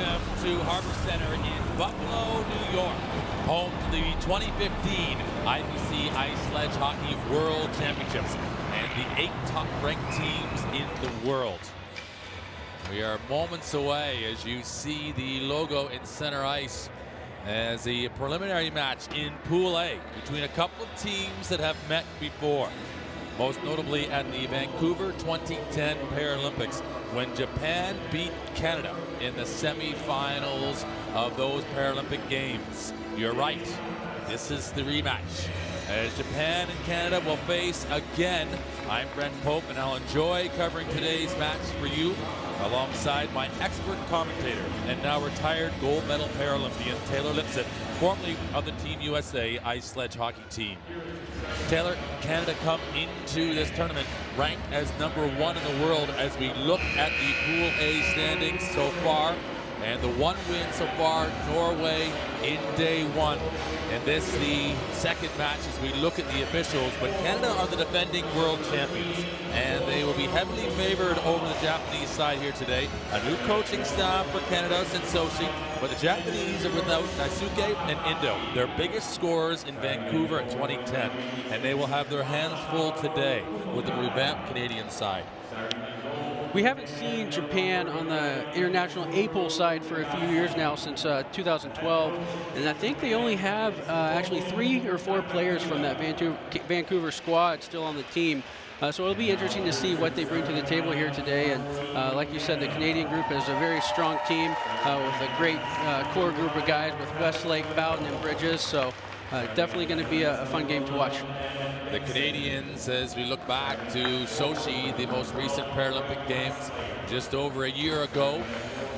welcome to Harbor Center in Buffalo, New York, home to the 2015 IPC Ice Sledge Hockey World Championships and the 8 top-ranked teams in the world. We are moments away as you see the logo in center ice as the preliminary match in Pool A between a couple of teams that have met before, most notably at the Vancouver 2010 Paralympics when Japan beat Canada in the semifinals of those Paralympic Games. You're right, this is the rematch as Japan and Canada will face again. I'm Brent Pope and I'll enjoy covering today's match for you alongside my expert commentator and now retired gold medal Paralympian Taylor Lipset, formerly of the Team USA Ice Sledge Hockey team. Taylor, Canada come into this tournament ranked as #1 in the world as we look at the Pool A standings so far. And the one win so far, Norway in day one. And this the second match as we look at the officials. But Canada are the defending world champions. And they will be heavily favored over the Japanese side here today. A new coaching staff for Canada since Sochi. But the Japanese are without Daisuke and Indo, their biggest scorers in Vancouver in 2010. And they will have their hands full today with the revamped Canadian side. We haven't seen Japan on the international A-Pool side for a few years now, since 2012, and I think they only have actually 3 or 4 players from that Vancouver squad still on the team. So it'll be interesting to see what they bring to the table here today. And like you said, the Canadian group is a very strong team with a great core group of guys with Westlake, Bowden, and Bridges. So definitely going to be a fun game to watch. The Canadians, as we look back to Sochi, the most recent Paralympic Games, just over a year ago,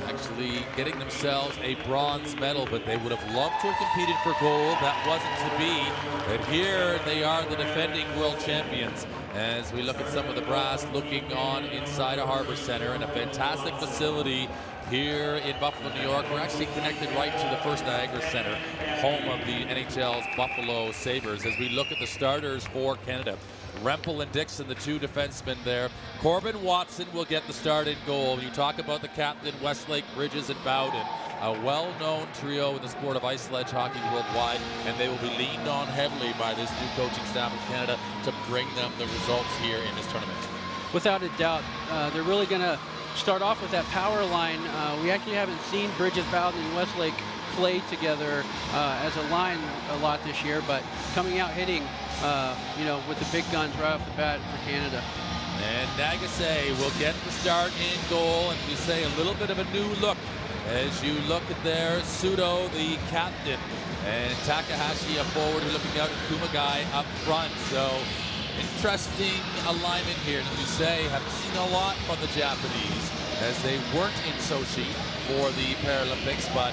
actually getting themselves a bronze medal, but they would have loved to have competed for gold. That wasn't to be. But here they are, the defending world champions, as we look at some of the brass looking on inside a Harbor Center in a fantastic facility here in Buffalo, New York. We're actually connected right to the First Niagara Center, home of the NHL's Buffalo Sabres, as we look at the starters for Canada. Rempel and Dixon, the 2 defensemen there. Corbin Watson will get the start in goal. You talk about the captain, Westlake, Bridges, and Bowden. A well-known trio in the sport of ice sledge hockey worldwide, and they will be leaned on heavily by this new coaching staff of Canada to bring them the results here in this tournament. Without a doubt, they're really going to start off with that power line. We actually haven't seen Bridges, Bowden, and Westlake play together as a line a lot this year, but coming out hitting, with the big guns right off the bat for Canada. And Nagase will get the start in goal, and we say a little bit of a new look as you look at there, Sudo, the captain, and Takahashi a forward looking out, and Kumagai up front. So interesting alignment here. As you say, haven't seen a lot from the Japanese as they weren't in Sochi for the Paralympics, but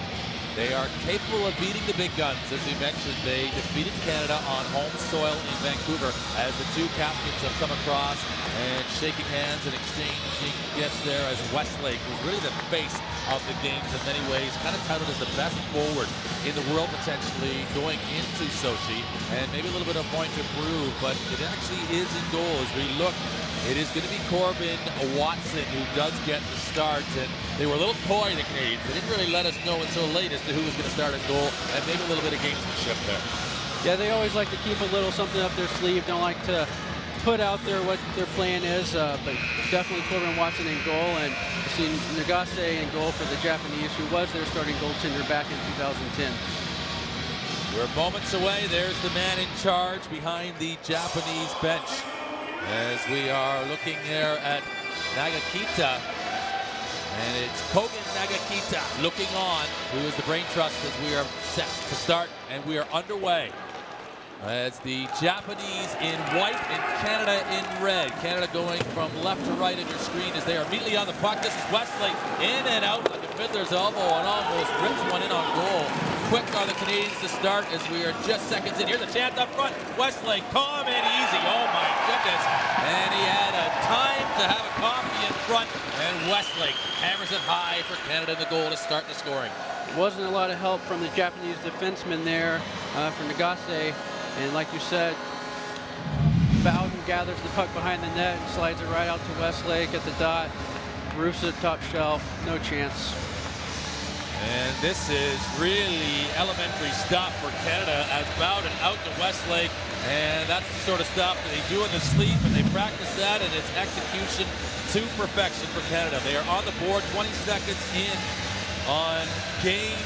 they are capable of beating the big guns. As we mentioned, they defeated Canada on home soil in Vancouver as the 2 captains have come across and shaking hands and exchanging gifts there, as Westlake was really the face of the games in many ways, kind of touted as the best forward in the world potentially going into Sochi, and maybe a little bit of point to prove, but it actually is in goal as we look. It is going to be Corbin Watson who does get the start, and they were a little coy, the Canadians. They didn't really let us know until late as to who was going to start at goal, and maybe a little bit of gamesmanship there. Yeah, they always like to keep a little something up their sleeve, don't like to put out there what their plan is, but definitely Corbin Watson in goal, and we've seen Nagase in goal for the Japanese, who was their starting goaltender back in 2010. We're moments away. There's the man in charge behind the Japanese bench as we are looking there at Nagakita, and it's Kogen Nagakita looking on, who is the brain trust as we are set to start, and we are underway. As the Japanese in white and Canada in red. Canada going from left to right on your screen as they are immediately on the puck. This is Westlake in and out like a fiddler's elbow and almost rips one in on goal. Quick are the Canadians to start as we are just seconds in. Here's a chance up front. Westlake come in easy. Oh my goodness. And he had a time to have a coffee in front, and Westlake hammers it high for Canada in the goal to start the scoring. Wasn't a lot of help from the Japanese defenseman there for Nagase. And like you said, Bowden gathers the puck behind the net and slides it right out to Westlake at the dot. Roofs it top shelf, no chance. And this is really elementary stuff for Canada as Bowden out to Westlake. And that's the sort of stuff that they do in the sleep, and they practice that, and it's execution to perfection for Canada. They are on the board 20 seconds in on game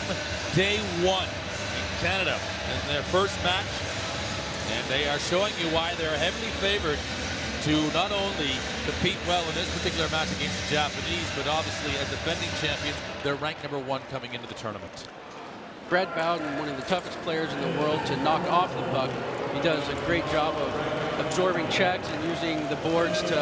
day 1 in Canada in their first match. And they are showing you why they're heavily favored to not only compete well in this particular match against the Japanese, but obviously as defending champions, they're ranked #1 coming into the tournament. Brad Bowden, one of the toughest players in the world to knock off the puck. He does a great job of absorbing checks and using the boards to,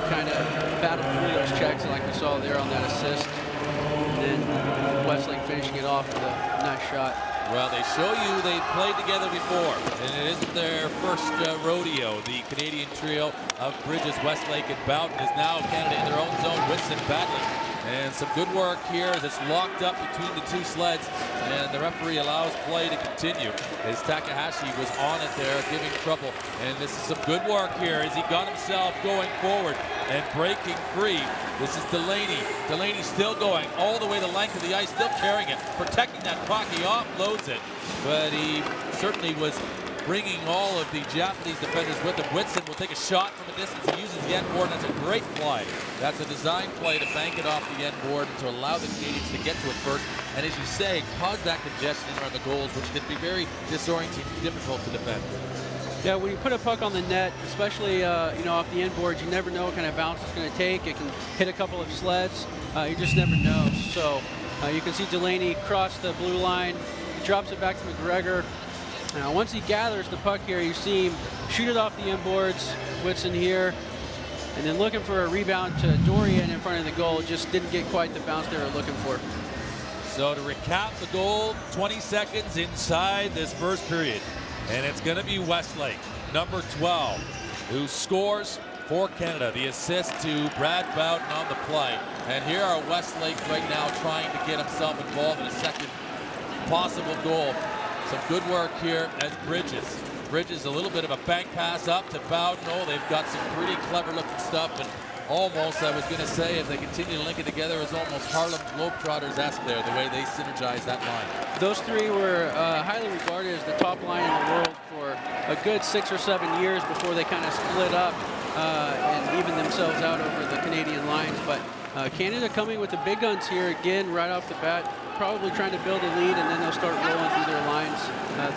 kind of battle through those checks like we saw there on that assist. And then Westlake finishing it off with a nice shot. Well, they show you they've played together before, and it isn't their first rodeo. The Canadian trio of Bridges, Westlake, and Bowden is now Canada in their own zone. Whitson battling, and some good work here as it's locked up between the two sleds, and the referee allows play to continue as Takahashi was on it there, giving trouble. And this is some good work here as he got himself going forward and breaking free. This is Delaney. Delaney still going all the way the length of the ice, still carrying it, protecting that puck. He offloads it, but he certainly was bringing all of the Japanese defenders with him. Whitson will take a shot from a distance. He uses the end board, and that's a great play. That's a design play to bank it off the end board and to allow the Canadians to get to it first. And as you say, cause that congestion around the goals, which can be very disorienting, difficult to defend. Yeah, when you put a puck on the net, especially off the end boards, you never know what kind of bounce it's going to take. It can hit a couple of sleds. You just never know. So you can see Delaney cross the blue line. He drops it back to McGregor. Once he gathers the puck here, you see him shoot it off the end boards. Whitson here, and then looking for a rebound to Dorian in front of the goal. Just didn't get quite the bounce they were looking for. So to recap the goal, 20 seconds inside this first period. And it's going to be Westlake, number 12, who scores for Canada. The assist to Brad Bowden on the play. And here are Westlake right now trying to get himself involved in a second possible goal. Some good work here as Bridges. Bridges, a little bit of a bank pass up to Bowden. Oh, they've got some pretty clever looking stuff. And almost, I was going to say, if they continue to link it together, it's almost Harlem Globetrotters-esque there, the way they synergize that line. Those three were highly regarded as the top line in the world for a good 6 or 7 years before they kind of split up and evened themselves out over the Canadian lines. But Canada coming with the big guns here again right off the bat, probably trying to build a lead, and then they'll start rolling through their lines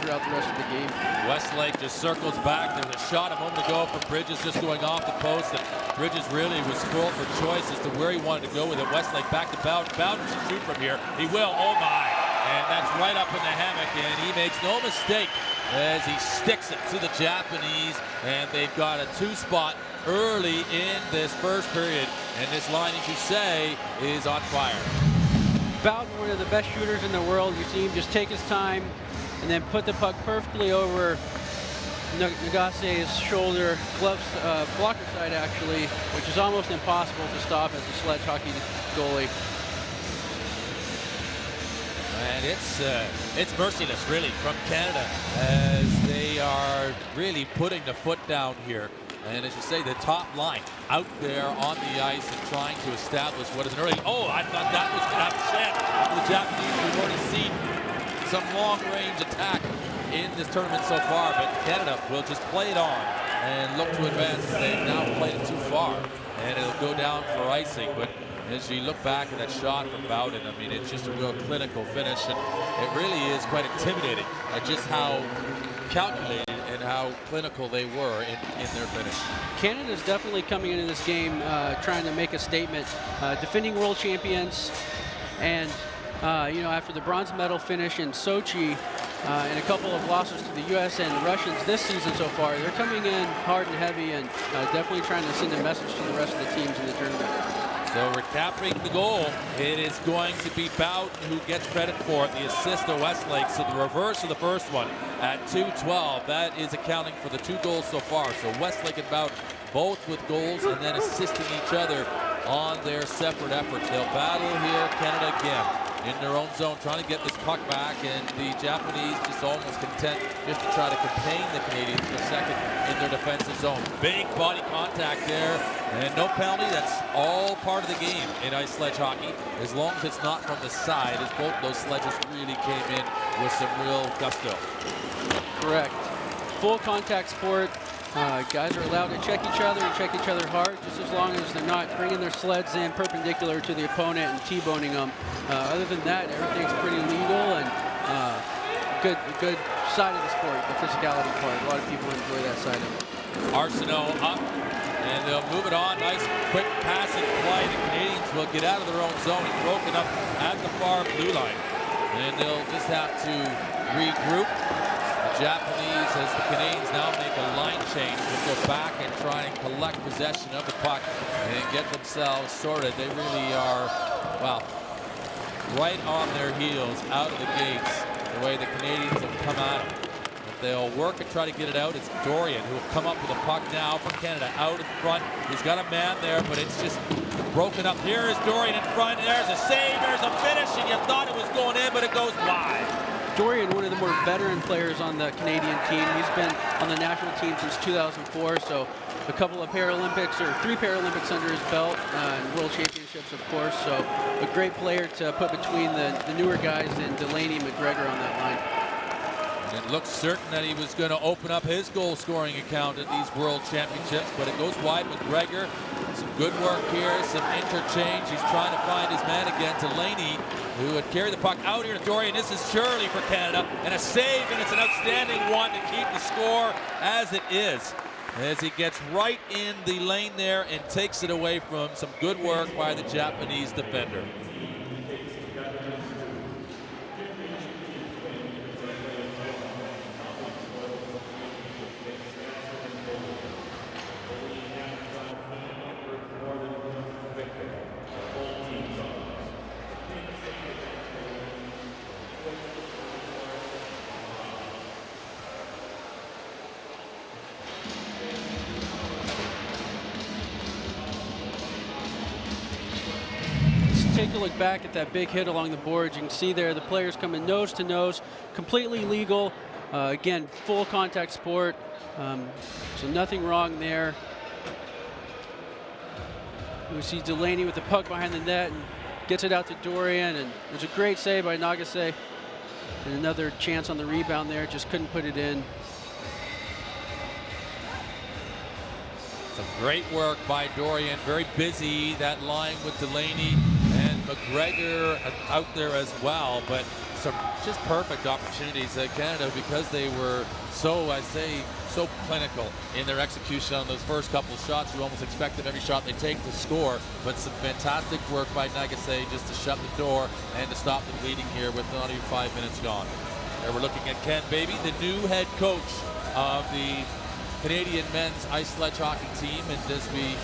throughout the rest of the game. Westlake just circles back. There was a shot a moment ago from Bridges just going off the post, and Bridges really was spoiled for choice as to where he wanted to go with it. Westlake back to Bowden. Bowden should shoot from here. He will. Oh my! And that's right up in the hammock, and he makes no mistake as he sticks it to the Japanese, and they've got a 2-spot early in this first period, and this line, as you say, is on fire. Bowden, one of the best shooters in the world. You see him just take his time and then put the puck perfectly over Nagase's shoulder, gloves, blocker side actually, which is almost impossible to stop as a Sledge hockey goalie. And it's merciless, really, from Canada as they are really putting the foot down here. And as you say, the top line out there on the ice and trying to establish what is an early. Oh, I thought that was going to have a chance for the Japanese. We've already seen some long-range attack in this tournament so far, but Canada will just play it on and look to advance. They've now played it too far, and it'll go down for icing. But as you look back at that shot from Bowden, I mean, it's just a real clinical finish, and it really is quite intimidating at just how calculated and how clinical they were in their finish. Canada's definitely coming into this game trying to make a statement. Defending world champions, and after the bronze medal finish in Sochi and a couple of losses to the U.S. and the Russians this season so far, they're coming in hard and heavy and definitely trying to send a message to the rest of the teams in the tournament. So recapping the goal, it is going to be Bowden who gets credit for it. The assist to Westlake, so the reverse of the first one at 2-12. That is accounting for the 2 goals so far. So Westlake and Bowden both with goals and then assisting each other on their separate efforts. They'll battle here, Canada again. in their own zone, trying to get this puck back, and the Japanese just almost content just to try to contain the Canadians for a second in their defensive zone. Big body contact there, and no penalty. That's all part of the game in ice sledge hockey, as long as it's not from the side, as both those sledges really came in with some real gusto. Correct. Full contact sport. Guys are allowed to check each other and check each other hard, just as long as they're not bringing their sleds in perpendicular to the opponent and T-boning them. Other than that, everything's pretty legal and good side of the sport, the physicality part. A lot of people enjoy that side of it. Arsenault up, and they'll move it on. Nice quick passing play. The Canadians will get out of their own zone. He's broken up at the far blue line, and they'll just have to regroup. Japanese, as the Canadians now make a line change, will go back and try and collect possession of the puck and get themselves sorted. They really are, well, right on their heels out of the gates, the way the Canadians have come at them. But they'll work and try to get it out. It's Dorian who will come up with a puck now for Canada out in front. He's got a man there, but it's just broken up. Here is Dorian in front. There's a save. There's a finish, and you thought it was going in, but it goes wide. Dorian, one of the more veteran players on the Canadian team. He's been on the national team since 2004, so a couple of Paralympics, or 3 Paralympics under his belt, and World Championships, of course. So a great player to put between the newer guys and Delaney and McGregor on that line. It looked certain that he was going to open up his goal-scoring account at these World Championships, but it goes wide. McGregor, some good work here, some interchange. He's trying to find his man again. Delaney, who had carried the puck out here to Dorian. This is surely for Canada, and a save, and it's an outstanding one to keep the score as it is, as he gets right in the lane there and takes it away from some good work by the Japanese defender. Take a look back at that big hit along the boards. You can see there the players coming nose to nose, completely legal. Again, full contact sport, so nothing wrong there. We see Delaney with the puck behind the net and gets it out to Dorian, and there's a great save by Nagase. And another chance on the rebound there, just couldn't put it in. Some great work by Dorian, very busy, that line with Delaney and McGregor out there as well, but some just perfect opportunities at Canada, because they were so, I say, so clinical in their execution on those first couple of shots. You almost expect them every shot they take to score, but some fantastic work by Nagase just to shut the door and to stop the bleeding here with not even 5 minutes gone. There we're looking at Ken Baby, the new head coach of the Canadian men's ice sledge hockey team, and as we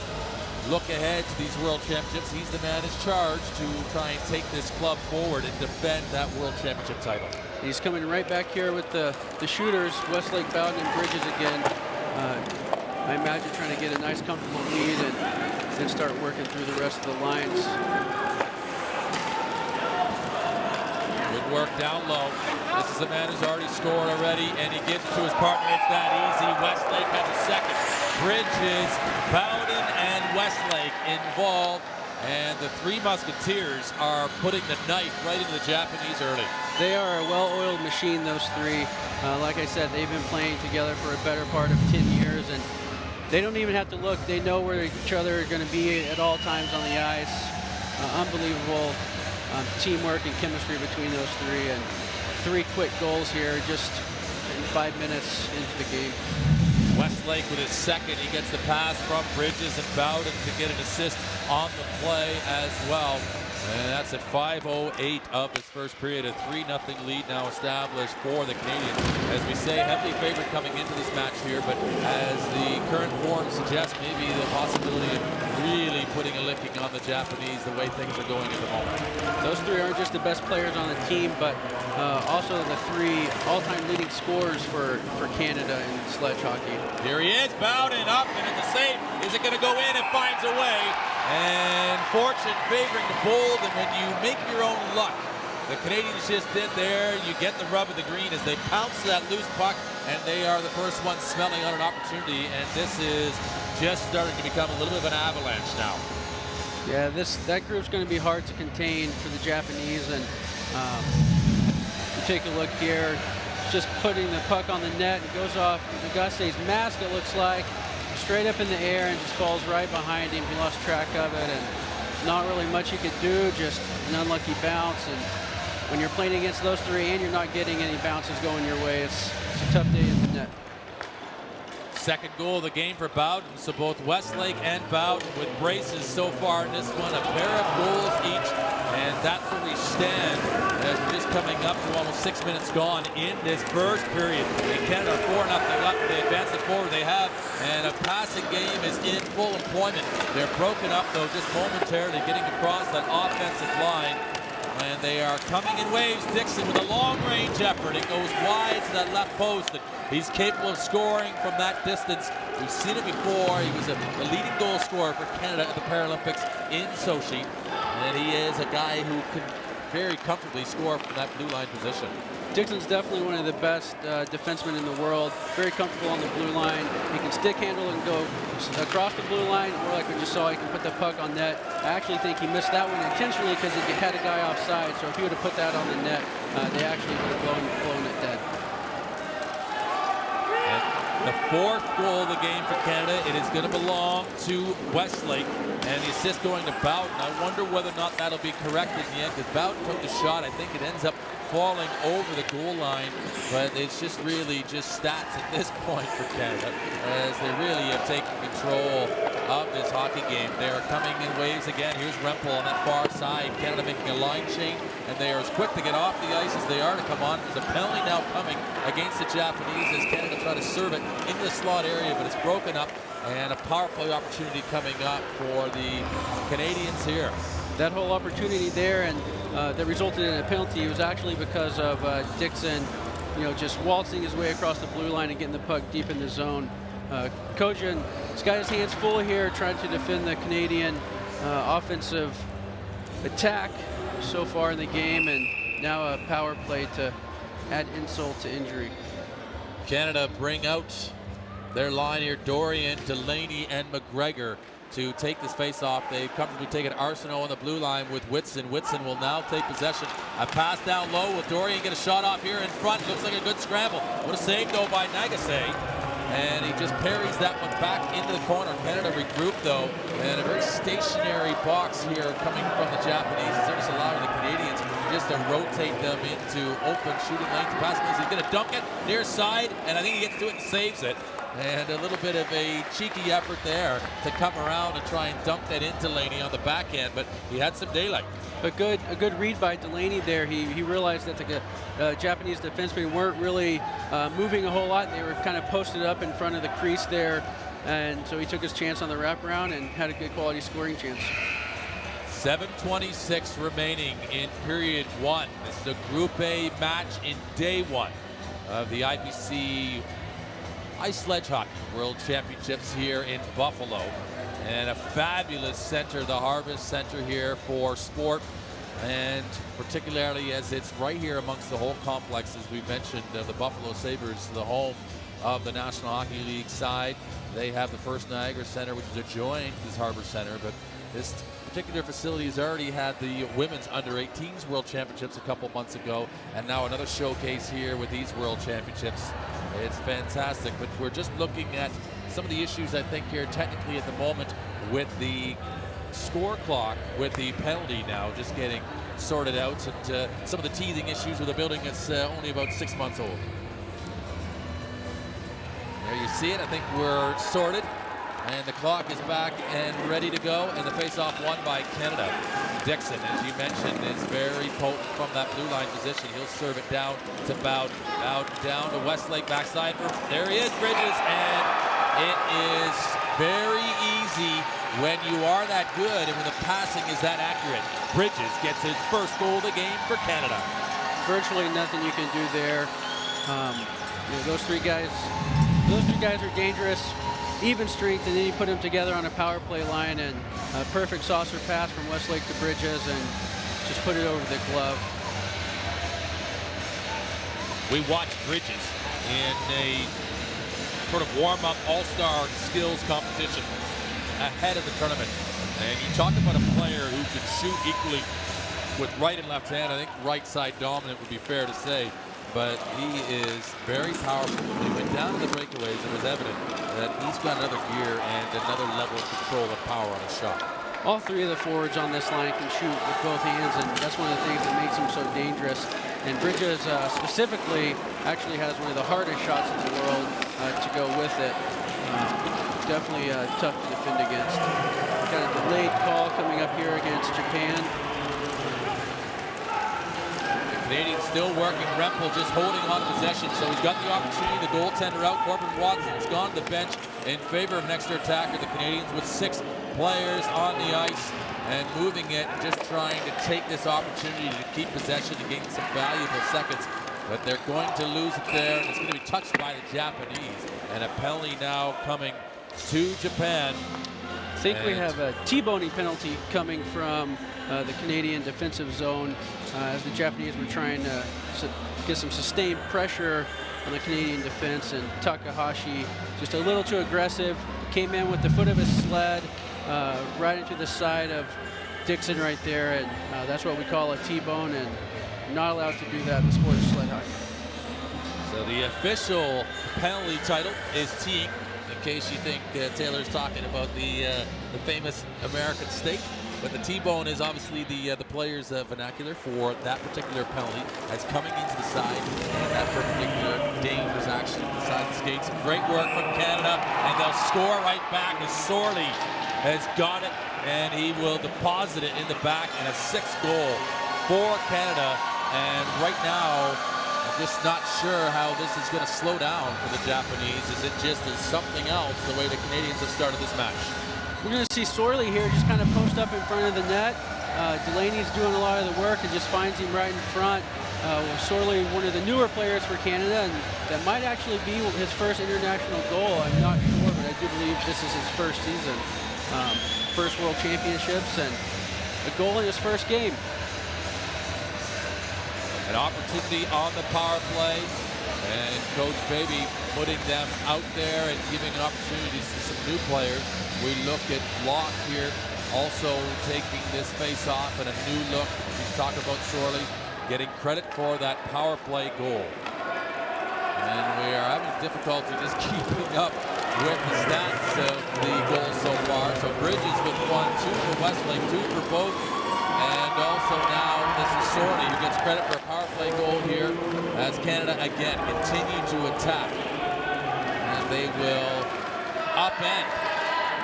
look ahead to these World Championships, he's the man in charge to try and take this club forward and defend that World Championship title. He's coming right back here with the shooters, Westlake, Bowden, and Bridges again. I imagine trying to get a nice comfortable lead and then start working through the rest of the lines. Good work down low. This is a man who's already scored already, and he gives it to his partner. It's that easy. Westlake has a second. Bridges, Bowden, and Westlake involved, and the Three Musketeers are putting the knife right into the Japanese early. They are a well-oiled machine, those three. Like I said, they've been playing together for a better part of 10 years, and they don't even have to look. They know where each other are going to be at all times on the ice. Unbelievable teamwork and chemistry between those three, and 3 quick goals here just in 5 minutes into the game. Westlake with his second. He gets the pass from Bridges and Bowden to get an assist on the play as well. And that's at 5:08 of this first period. A 3-0 lead now established for the Canadians. As we say, heavily favored coming into this match here, but as the current form suggests, maybe the possibility of really putting a licking on the Japanese the way things are going at the moment. Those three aren't just the best players on the team, but also the 3 all-time leading scorers for Canada in sledge hockey. Here he is, Bowden up, and it's a save. Is it going to go in? It finds a way. And fortune favoring the bold, and when you make your own luck, the Canadians just did there. You get the rub of the green as they pounce that loose puck, and they are the first ones smelling on an opportunity, and this is just starting to become a little bit of an avalanche now. Yeah, that group's going to be hard to contain for the Japanese, and you take a look here, just putting the puck on the net. It goes off Auguste's mask, it looks like, straight up in the air, and just falls right behind him. He lost track of it, and not really much he could do, just an unlucky bounce. And when you're playing against those three and you're not getting any bounces going your way, it's a tough day in the net. Second goal of the game for Bowden, so both Westlake and Bowden with braces so far in this one, a pair of goals each, and that's where we stand as we're just coming up to almost 6 minutes gone in this first period. And Canada 4-0 up, they advance it forward, they have, and a passing game is in full employment. They're broken up though just momentarily, getting across that offensive line. And they are coming in waves. Dixon with a long-range effort. It goes wide to that left post. And he's capable of scoring from that distance. We've seen it before. He was a leading goal scorer for Canada at the Paralympics in Sochi. And he is a guy who can very comfortably score from that blue line position. Dixon's definitely one of the best defensemen in the world. Very comfortable on the blue line. He can stick handle and go across the blue line, or like we just saw, he can put the puck on net. I actually think he missed that one intentionally because he had a guy offside. So if he would have put that on the net, they actually would have blown it dead. And the fourth goal of the game for Canada, it is going to belong to Westlake, and the assist going to Bowden. I wonder whether or not that'll be correct in the end, because Bowden took the shot. I think it ends up falling over the goal line, but it's just really just stats at this point for Canada, as they really have taken control of this hockey game. They are coming in waves again. Here's Rempel on that far side. Canada making a line change, and they are as quick to get off the ice as they are to come on. There's a penalty now coming against the Japanese as Canada try to serve it into the slot area, but it's broken up, and a power play opportunity coming up for the Canadians here. That whole opportunity there, and that resulted in a penalty, was actually because of Dixon, just waltzing his way across the blue line and getting the puck deep in the zone. Kojin has got his hands full here, trying to defend the Canadian offensive attack so far in the game, and now a power play to add insult to injury. Canada bring out their line here, Dorian, Delaney, and McGregor to take this face-off. They've comfortably taken Arsenault on the blue line with Whitson. Whitson will now take possession. A pass down low. Will Dorian get a shot off here in front? Looks like a good scramble. What a save, though, by Nagase. And he just parries that one back into the corner. Canada regroup, though, and a very stationary box here coming from the Japanese. They're just allowing the Canadians just to rotate them into open shooting lanes. Pascal, he's going to dunk it near side, and I think he gets to it and saves it. And a little bit of a cheeky effort there to come around and try and dunk that into Delaney on the backhand, but he had some daylight. A good read by Delaney there. He realized that the Japanese defensemen weren't really moving a whole lot. They were kind of posted up in front of the crease there, and so he took his chance on the wraparound and had a good quality scoring chance. 7:26 remaining in period one. This is a Group A match in day one of the IPC Ice Sledge Hockey World Championships here in Buffalo. And a fabulous center, the Harvest Center here for sport, and particularly as it's right here amongst the whole complex, as we mentioned, the Buffalo Sabres, the home of the National Hockey League side. They have the First Niagara Center, which is adjoined to this Harbor Center, but this particular facility has already had the women's under-18s World Championships a couple months ago, and now another showcase here with these World Championships. It's fantastic, but we're just looking at some of the issues, I think, here technically at the moment with the score clock, with the penalty now just getting sorted out, and some of the teething issues with a building that's only about 6 months old. There you see it. I think we're sorted, and the clock is back and ready to go, and the face-off won by Canada. Dixon, as you mentioned, is very potent from that blue line position. He'll serve it down to Bowden. Bowden down to Westlake, backside. There he is, Bridges, and it is very easy when you are that good and when the passing is that accurate. Bridges gets his first goal of the game for Canada. Virtually nothing you can do there. Those three guys are dangerous. Even strength, and then you put them together on a power play line, and a perfect saucer pass from Westlake to Bridges, and just put it over the glove. We watched Bridges in a sort of warm-up all-star skills competition ahead of the tournament. And you talk about a player who can shoot equally with right and left hand. I think right side dominant would be fair to say, but he is very powerful. When he went down to the breakaways, it was evident that he's got another gear and another level of control and power on his shot. All three of the forwards on this line can shoot with both hands, and that's one of the things that makes him so dangerous. And Bridges specifically actually has one of the hardest shots in the world to go with it. Definitely tough to defend against. Got a delayed call coming up here against Japan. Canadians still working. Rempel just holding on possession, so he's got the opportunity. The goaltender out. Corbin Watson's gone to the bench in favor of next attacker. The Canadians with 6 players on the ice and moving it, just trying to take this opportunity to keep possession and gain some valuable seconds. But they're going to lose it there, and it's going to be touched by the Japanese. And a penalty now coming to Japan. I think we have a T-boning penalty coming from the Canadian defensive zone as the Japanese were trying to get some sustained pressure on the Canadian defense, and Takahashi just a little too aggressive, came in with the foot of his sled right into the side of Dixon right there, and that's what we call a T-bone, and not allowed to do that in the sport of sled hockey. So the official penalty title is teeing, in case you think Taylor's talking about the famous American steak. But the T-bone is obviously the players' vernacular for that particular penalty, as coming into the side and that particular dangerous action inside the skates. Great work from Canada, and they'll score right back as Sorley has got it, and he will deposit it in the back, and a 6th goal for Canada. And right now, I'm just not sure how this is going to slow down for the Japanese. Is it just something else the way the Canadians have started this match? We're going to see Sorley here just kind of post up in front of the net. Delaney's doing a lot of the work and just finds him right in front. Sorley, one of the newer players for Canada, and that might actually be his first international goal. I'm not sure, but I do believe this is his first season. First World Championships and a goal in his first game. An opportunity on the power play, and Coach Baby putting them out there and giving opportunities to some new players. We look at Locke here, also taking this face-off and a new look. He's talking about Sorley getting credit for that power play goal. And we are having difficulty just keeping up with the stats of the goals so far. So Bridges with 1, 2 for Westlake, 2 for both. And also now this is Sorley who gets credit for a power play goal here as Canada again continue to attack. And they will upend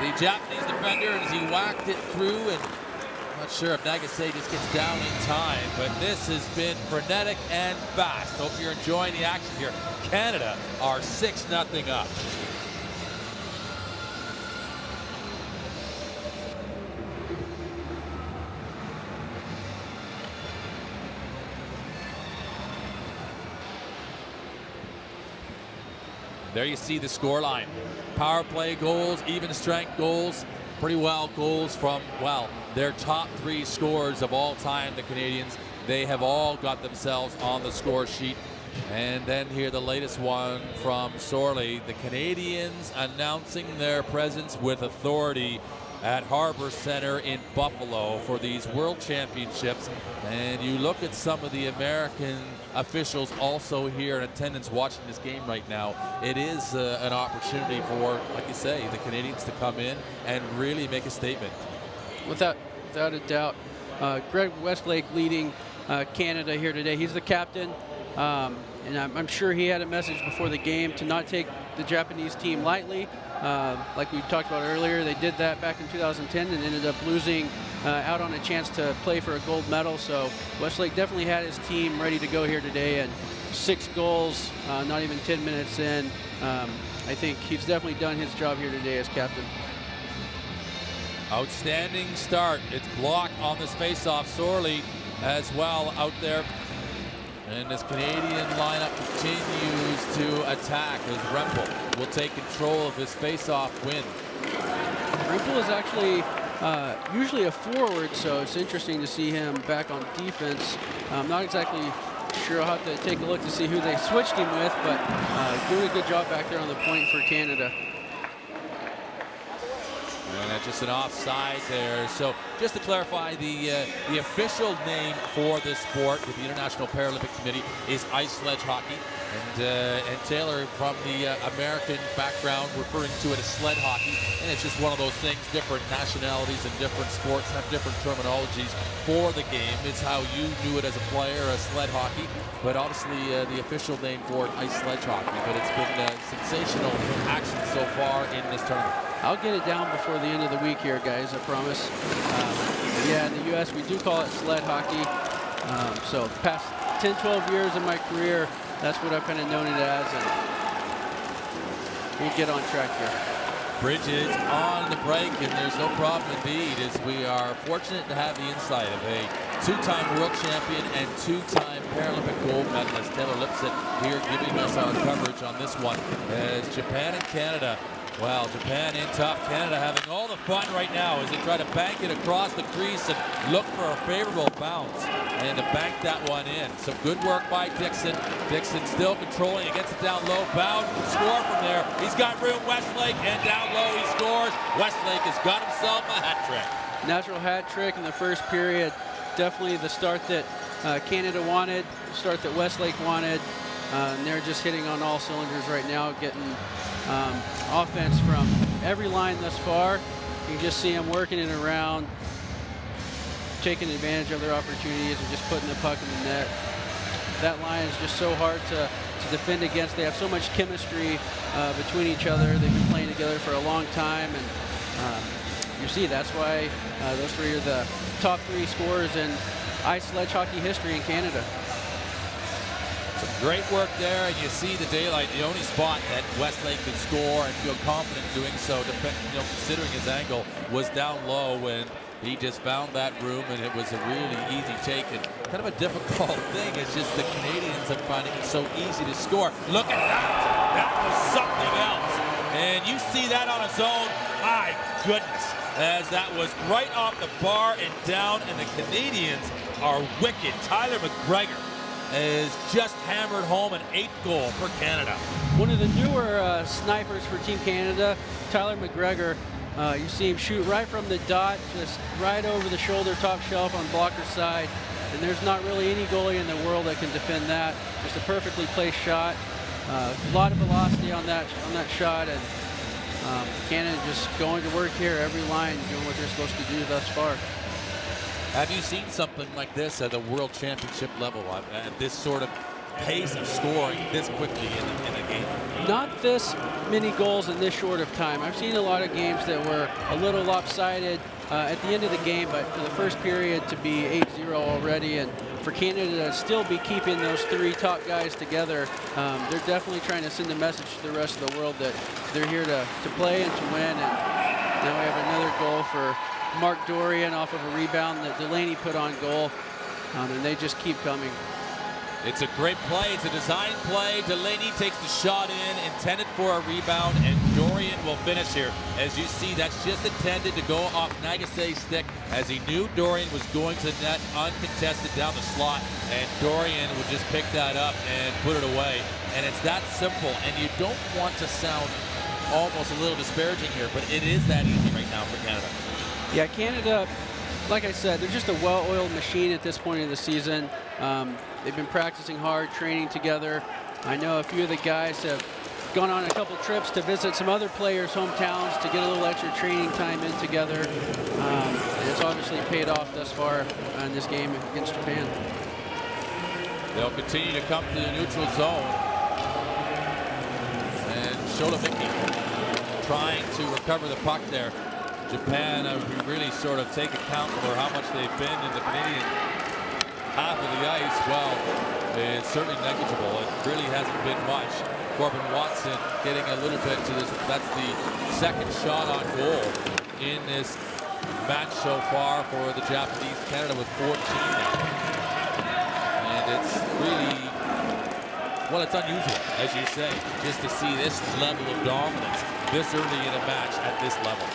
the Japanese defender as he whacked it through, and I'm not sure if Nagase just gets down in time, but this has been frenetic and fast. Hope you're enjoying the action here. Canada are 6-0 up. There you see the score line. Power play goals, even strength goals, pretty well goals from, well, their top 3 scorers of all time, the Canadians. They have all got themselves on the score sheet. And then here the latest one from Sorley. The Canadians announcing their presence with authority at Harbor Center in Buffalo for these World Championships. And you look at some of the American officials also here in attendance watching this game right now. It is an opportunity for, like you say, the Canadians to come in and really make a statement. Without a doubt. Greg Westlake leading Canada here today. He's the captain, and I'm sure he had a message before the game to not take the Japanese team lightly. Like we talked about earlier, they did that back in 2010 and ended up losing out on a chance to play for a gold medal. So Westlake definitely had his team ready to go here today, and 6 goals, not even 10 minutes in. I think he's definitely done his job here today as captain. Outstanding start. It's blocked on this face-off. Sorley as well out there. And this Canadian lineup continues to attack as Rempel will take control of this face-off win. Rempel is actually usually a forward, so it's interesting to see him back on defense. Not exactly sure. I'll have to take a look to see who they switched him with, but doing a good job back there on the point for Canada. And that's just an offside there. So just to clarify, the official name for this sport with the International Paralympic Committee is ice sledge hockey. And Taylor, from the American background, referring to it as sled hockey. And it's just one of those things, different nationalities and different sports have different terminologies for the game. It's how you knew it as a player, sled hockey. But obviously the official name for it, ice sledge hockey. But it's been sensational action so far in this tournament. I'll get it down before the end of the week here, guys, I promise. Yeah, in the U.S. we do call it sled hockey. So past 10, 12 years of my career, that's what I've kind of known it as, and we'll get on track here. Bridges on the break, and there's no problem indeed, as we are fortunate to have the insight of a two-time world champion and two-time Paralympic gold medalist, Taylor Lipset, here giving us our coverage on this one as Japan and Canada. Well, Japan in tough. Canada having all the fun right now as they try to bank it across the crease and look for a favorable bounce and to bank that one in. Some good work by Dixon. Dixon still controlling. He gets it down low. Bound can score from there. He's got room. Westlake, and down low he scores. Westlake has got himself a hat trick. Natural hat trick in the first period. Definitely the start that Canada wanted, the start that Westlake wanted. And they're just hitting on all cylinders right now, getting offense from every line thus far. You can just see them working it around, taking advantage of their opportunities and just putting the puck in the net. That line is just so hard to defend against. They have so much chemistry between each other. They've been playing together for a long time, and you see that's why those three are the top three scorers in ice sledge hockey history in Canada. Some great work there, and you see the daylight, the only spot that Westlake could score and feel confident doing so, considering his angle, was down low when he just found that room, and it was a really easy take. And kind of a difficult thing is just the Canadians are finding it so easy to score. Look at that. That was something else. And you see that on its own. My goodness. As that was right off the bar and down, and the Canadians are wicked. Tyler McGregor has just hammered home an 8th goal for Canada. One of the newer snipers for Team Canada, Tyler McGregor. You see him shoot right from the dot, just right over the shoulder, top shelf on blocker side. And there's not really any goalie in the world that can defend that. Just a perfectly placed shot. A lot of velocity on that shot, and Canada just going to work here, every line doing what they're supposed to do thus far. Have you seen something like this at the World Championship level, at this sort of pace of scoring this quickly in a game? Not this many goals in this short of time. I've seen a lot of games that were a little lopsided at the end of the game, but for the first period to be 8-0 already, and for Canada to still be keeping those three top guys together, they're definitely trying to send a message to the rest of the world that they're here to play and to win. And now we have another goal for Mark Dorian off of a rebound that Delaney put on goal, and they just keep coming. It's a great play. It's a design play. Delaney takes the shot in, intended for a rebound, and Dorian will finish here. As you see, that's just intended to go off Nagase's stick, as he knew Dorian was going to the net uncontested down the slot, and Dorian would just pick that up and put it away. And it's that simple, and you don't want to sound almost a little disparaging here, but it is that easy right now for Canada. Yeah, Canada, like I said, they're just a well-oiled machine at this point in the season. They've been practicing hard, training together. I know a few of the guys have gone on a couple trips to visit some other players' hometowns to get a little extra training time in together. And it's obviously paid off thus far in this game against Japan. They'll continue to come to the neutral zone. And Shotovicki trying to recover the puck there. Japan really sort of take account for how much they've been in the Canadian half of the ice. Well, it's certainly negligible. It really hasn't been much. Corbin Watson getting a little bit to this. That's the second shot on goal in this match so far for the Japanese. Canada with 14 now. And it's really, well, it's unusual, as you say, just to see this level of dominance this early in a match at this level.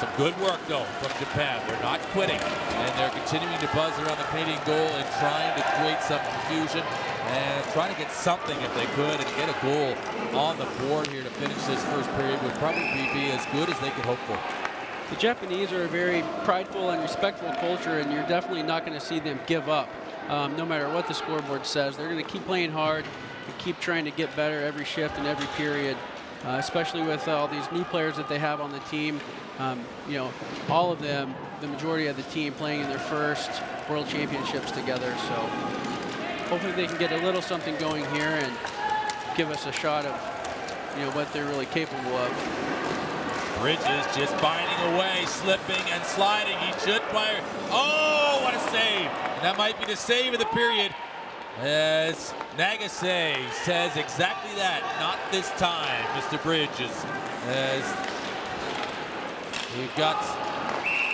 Some good work, though, from Japan. They're not quitting, and they're continuing to buzz around the Canadian goal and trying to create some confusion and trying to get something if they could and get a goal on the board here to finish this first period would probably be as good as they could hope for. The Japanese are a very prideful and respectful culture, and you're definitely not going to see them give up. No matter what the scoreboard says, they're going to keep playing hard and keep trying to get better every shift and every period, especially with all these new players that they have on the team. You know, all of them, the majority of the team playing in their first World Championships together. So hopefully they can get a little something going here and give us a shot of, you know, what they're really capable of. Bridges just finding a way, slipping and sliding. He should fire. Oh, what a save. And that might be the save of the period, as Nagase says exactly that. Not this time, Mr. Bridges. As we've got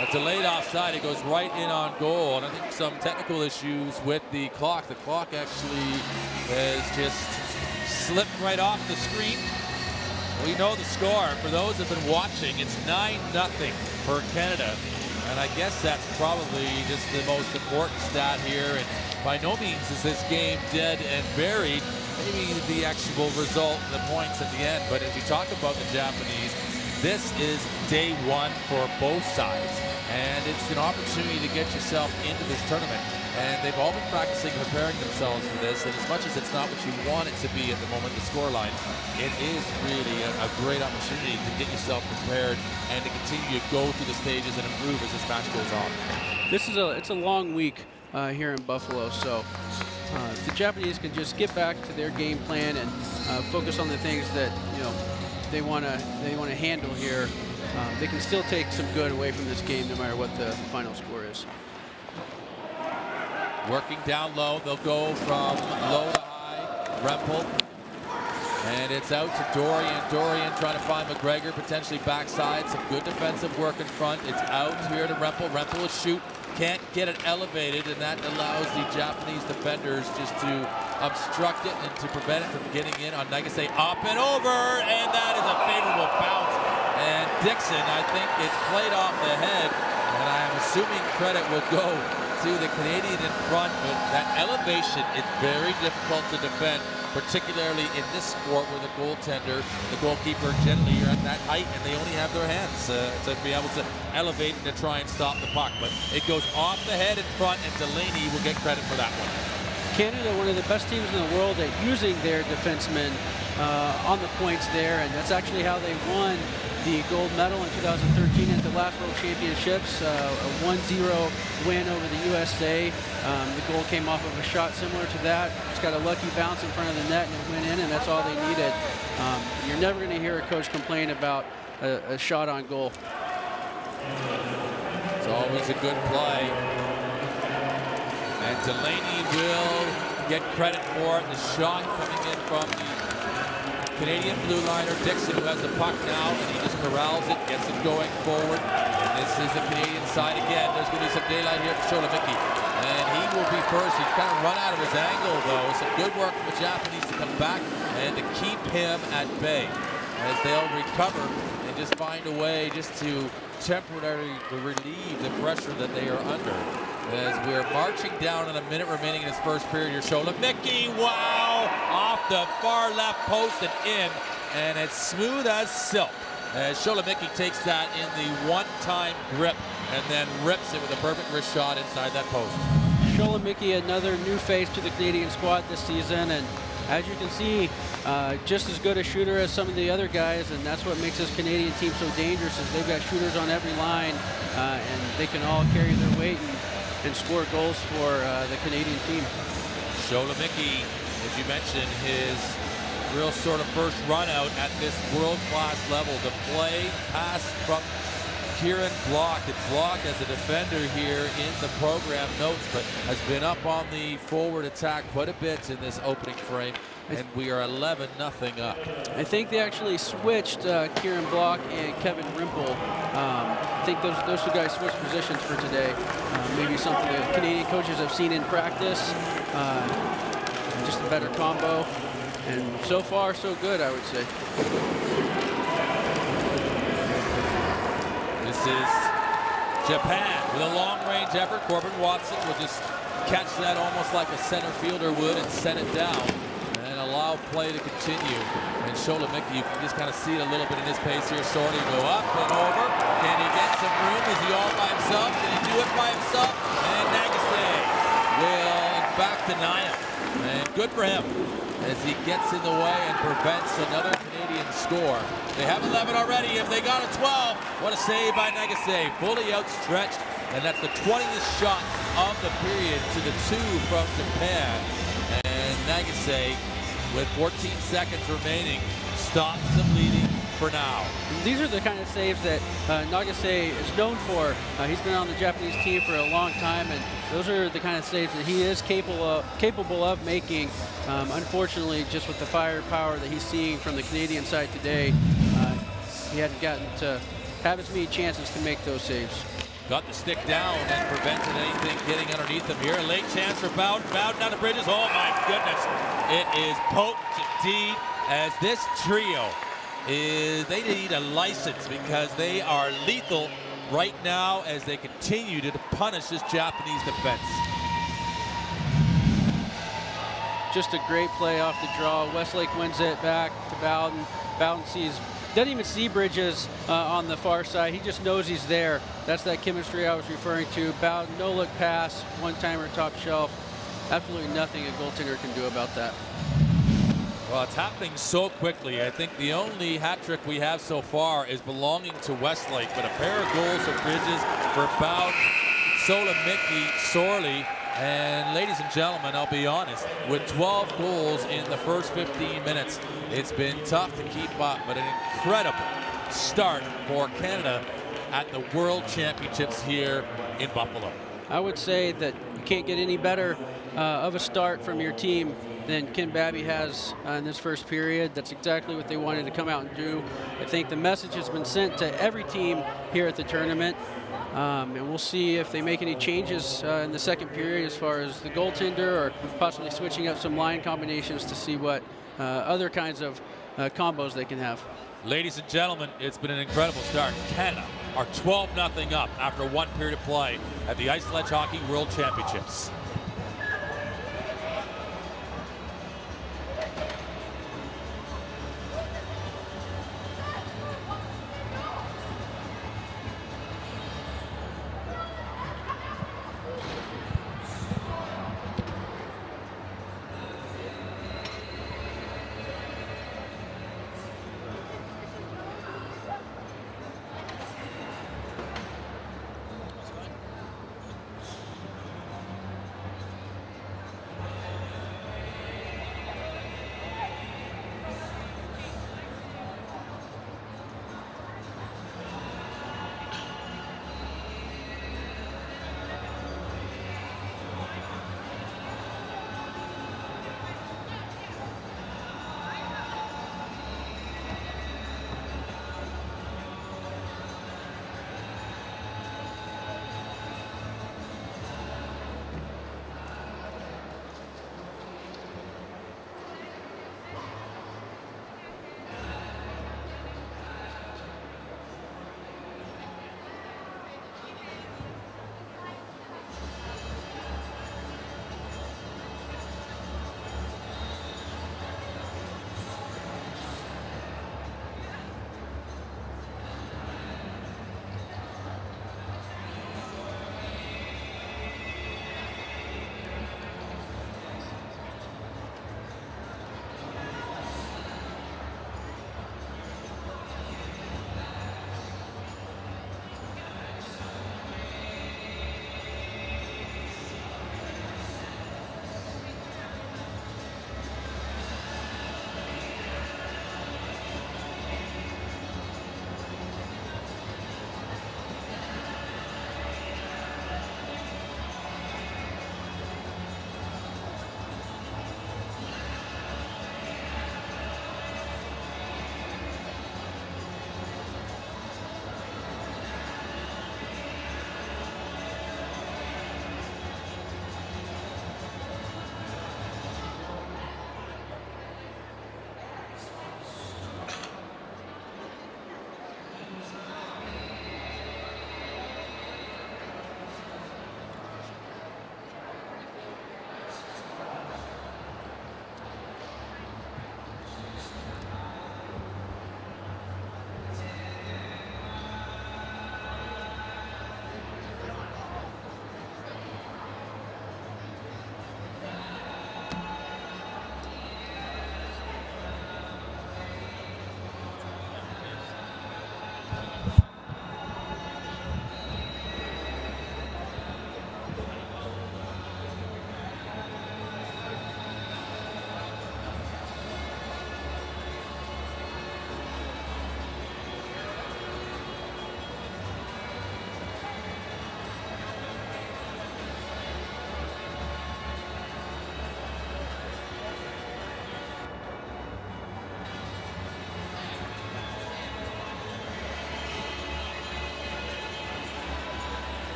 a delayed offside, it goes right in on goal. And I think some technical issues with the clock. The clock actually has just slipped right off the screen. We know the score. For those who've been watching, it's 9-0 for Canada. And I guess that's probably just the most important stat here. And by no means is this game dead and buried. Maybe the actual result, the points at the end. But as you talk about the Japanese, this is day one for both sides. And it's an opportunity to get yourself into this tournament. And they've all been practicing, preparing themselves for this. And as much as it's not what you want it to be at the moment, the scoreline, it is really a great opportunity to get yourself prepared and to continue to go through the stages and improve as this match goes on. It's a long week here in Buffalo, so the Japanese can just get back to their game plan and focus on the things that, you know, they want to handle here. They can still take some good away from this game no matter what the final score is. Working down low, they'll go from low to high. Rempel. And it's out to Dorian. Dorian trying to find McGregor, potentially backside. Some good defensive work in front. It's out here to Rempel. Rempel will shoot. Can't get it elevated, and that allows the Japanese defenders just to obstruct it and to prevent it from getting in on Nagase. Up and over, and that is a favorable bounce. And Dixon, I think it's played off the head, and I'm assuming credit will go to the Canadian in front, but that elevation is very difficult to defend, particularly in this sport where the goaltender, the goalkeeper generally are at that height and they only have their hands to be able to elevate and to try and stop the puck. But it goes off the head in front, and Delaney will get credit for that one. Canada, one of the best teams in the world at using their defensemen on the points there, and that's actually how they won the gold medal in 2013 at the last World Championships, a 1-0 win over the USA. The goal came off of a shot similar to that. Just got a lucky bounce in front of the net and it went in, and that's all they needed. You're never going to hear a coach complain about a shot on goal. It's always a good play. And Delaney will get credit for it. The shot coming in from the Canadian blue liner, Dixon, who has the puck now, and he just corrals it, gets it going forward. And this is the Canadian side again. There's going to be some daylight here for Sholomiki. And he will be first. He's kind of run out of his angle, though. Some good work from the Japanese to come back and to keep him at bay as they'll recover and just find a way just to temporarily relieve the pressure that they are under. As we're marching down in a minute remaining in this first period here. Sholomiki, wow! Off the far left post and in, and it's smooth as silk. As Sholomiki takes that in the one-time grip and then rips it with a perfect wrist shot inside that post. Sholomiki, another new face to the Canadian squad this season, and as you can see, just as good a shooter as some of the other guys, and that's what makes this Canadian team so dangerous, is they've got shooters on every line, and they can all carry their weight and score goals for the Canadian team. Sholomiki, as you mentioned, his real sort of first run out at this world-class level to play pass from Kieran Block. It's Block as a defender here in the program notes, but has been up on the forward attack quite a bit in this opening frame, and we are 11-0 up. I think they actually switched Kieran Block and Kevin Rimple. I think those two guys switched positions for today. Maybe something that Canadian coaches have seen in practice. Just a better combo, and so far so good, I would say. This is Japan with a long-range effort. Corbin Watson will just catch that almost like a center fielder would and set it down and allow play to continue. And Sholemiki, you can just kind of see it a little bit in his pace here. Sorty go up and over. Can he get some room? Is he all by himself? Can he do it by himself? And Nagase will, in fact, deny him. And good for him as he gets in the way and prevents another Canadian score. They have 11 already. If they got a 12, what a save by Nagase. Fully outstretched, and that's the 20th shot of the period to the 2 from Japan. And Nagase, with 14 seconds remaining, stops them leading for now. These are the kind of saves that Nagase is known for. He's been on the Japanese team for a long time, and those are the kind of saves that he is capable of making. Unfortunately, just with the firepower that he's seeing from the Canadian side today, he hadn't gotten to have as many chances to make those saves. Got the stick down and prevented anything getting underneath him here. A late chance for Bowden. Bowden down the bridges. Oh my goodness. It is potent indeed, as this trio they need a license because they are lethal right now as they continue to punish this Japanese defense. Just a great play off the draw. Westlake wins it back to Bowden. Bowden doesn't even see Bridges on the far side. He just knows he's there. That's that chemistry I was referring to. Bowden, no look pass, one-timer top shelf. Absolutely nothing a goaltender can do about that. Well, it's happening so quickly. I think the only hat trick we have so far is belonging to Westlake, but a pair of goals for Bridges, for Bowden, Sholemiki, Sorley, and ladies and gentlemen, I'll be honest, with 12 goals in the first 15 minutes, it's been tough to keep up, but an incredible start for Canada at the World Championships here in Buffalo. I would say that you can't get any better of a start from your team than Ken Babby has in this first period. That's exactly what they wanted to come out and do. I think the message has been sent to every team here at the tournament. And we'll see if they make any changes in the second period as far as the goaltender, or possibly switching up some line combinations to see what other kinds of combos they can have. Ladies and gentlemen, it's been an incredible start. Canada are 12-0 up after one period of play at the Ice Sledge Hockey World Championships.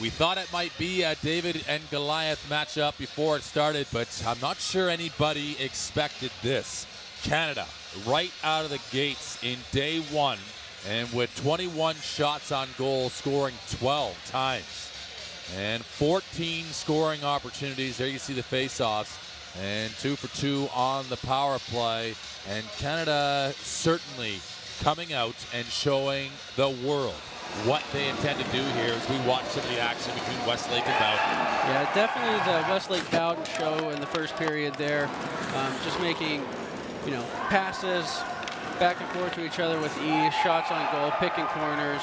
We thought it might be a David and Goliath matchup before it started, but I'm not sure anybody expected this. Canada, right out of the gates in day one, and with 21 shots on goal, scoring 12 times. And 14 scoring opportunities. There you see the face-offs. And 2 for 2 on the power play. And Canada certainly coming out and showing the world what they intend to do here as we watch some of the action between Westlake and Bowden. Yeah, definitely the Westlake Bowden show in the first period there. Just making, passes back and forth to each other with ease, shots on goal, picking corners.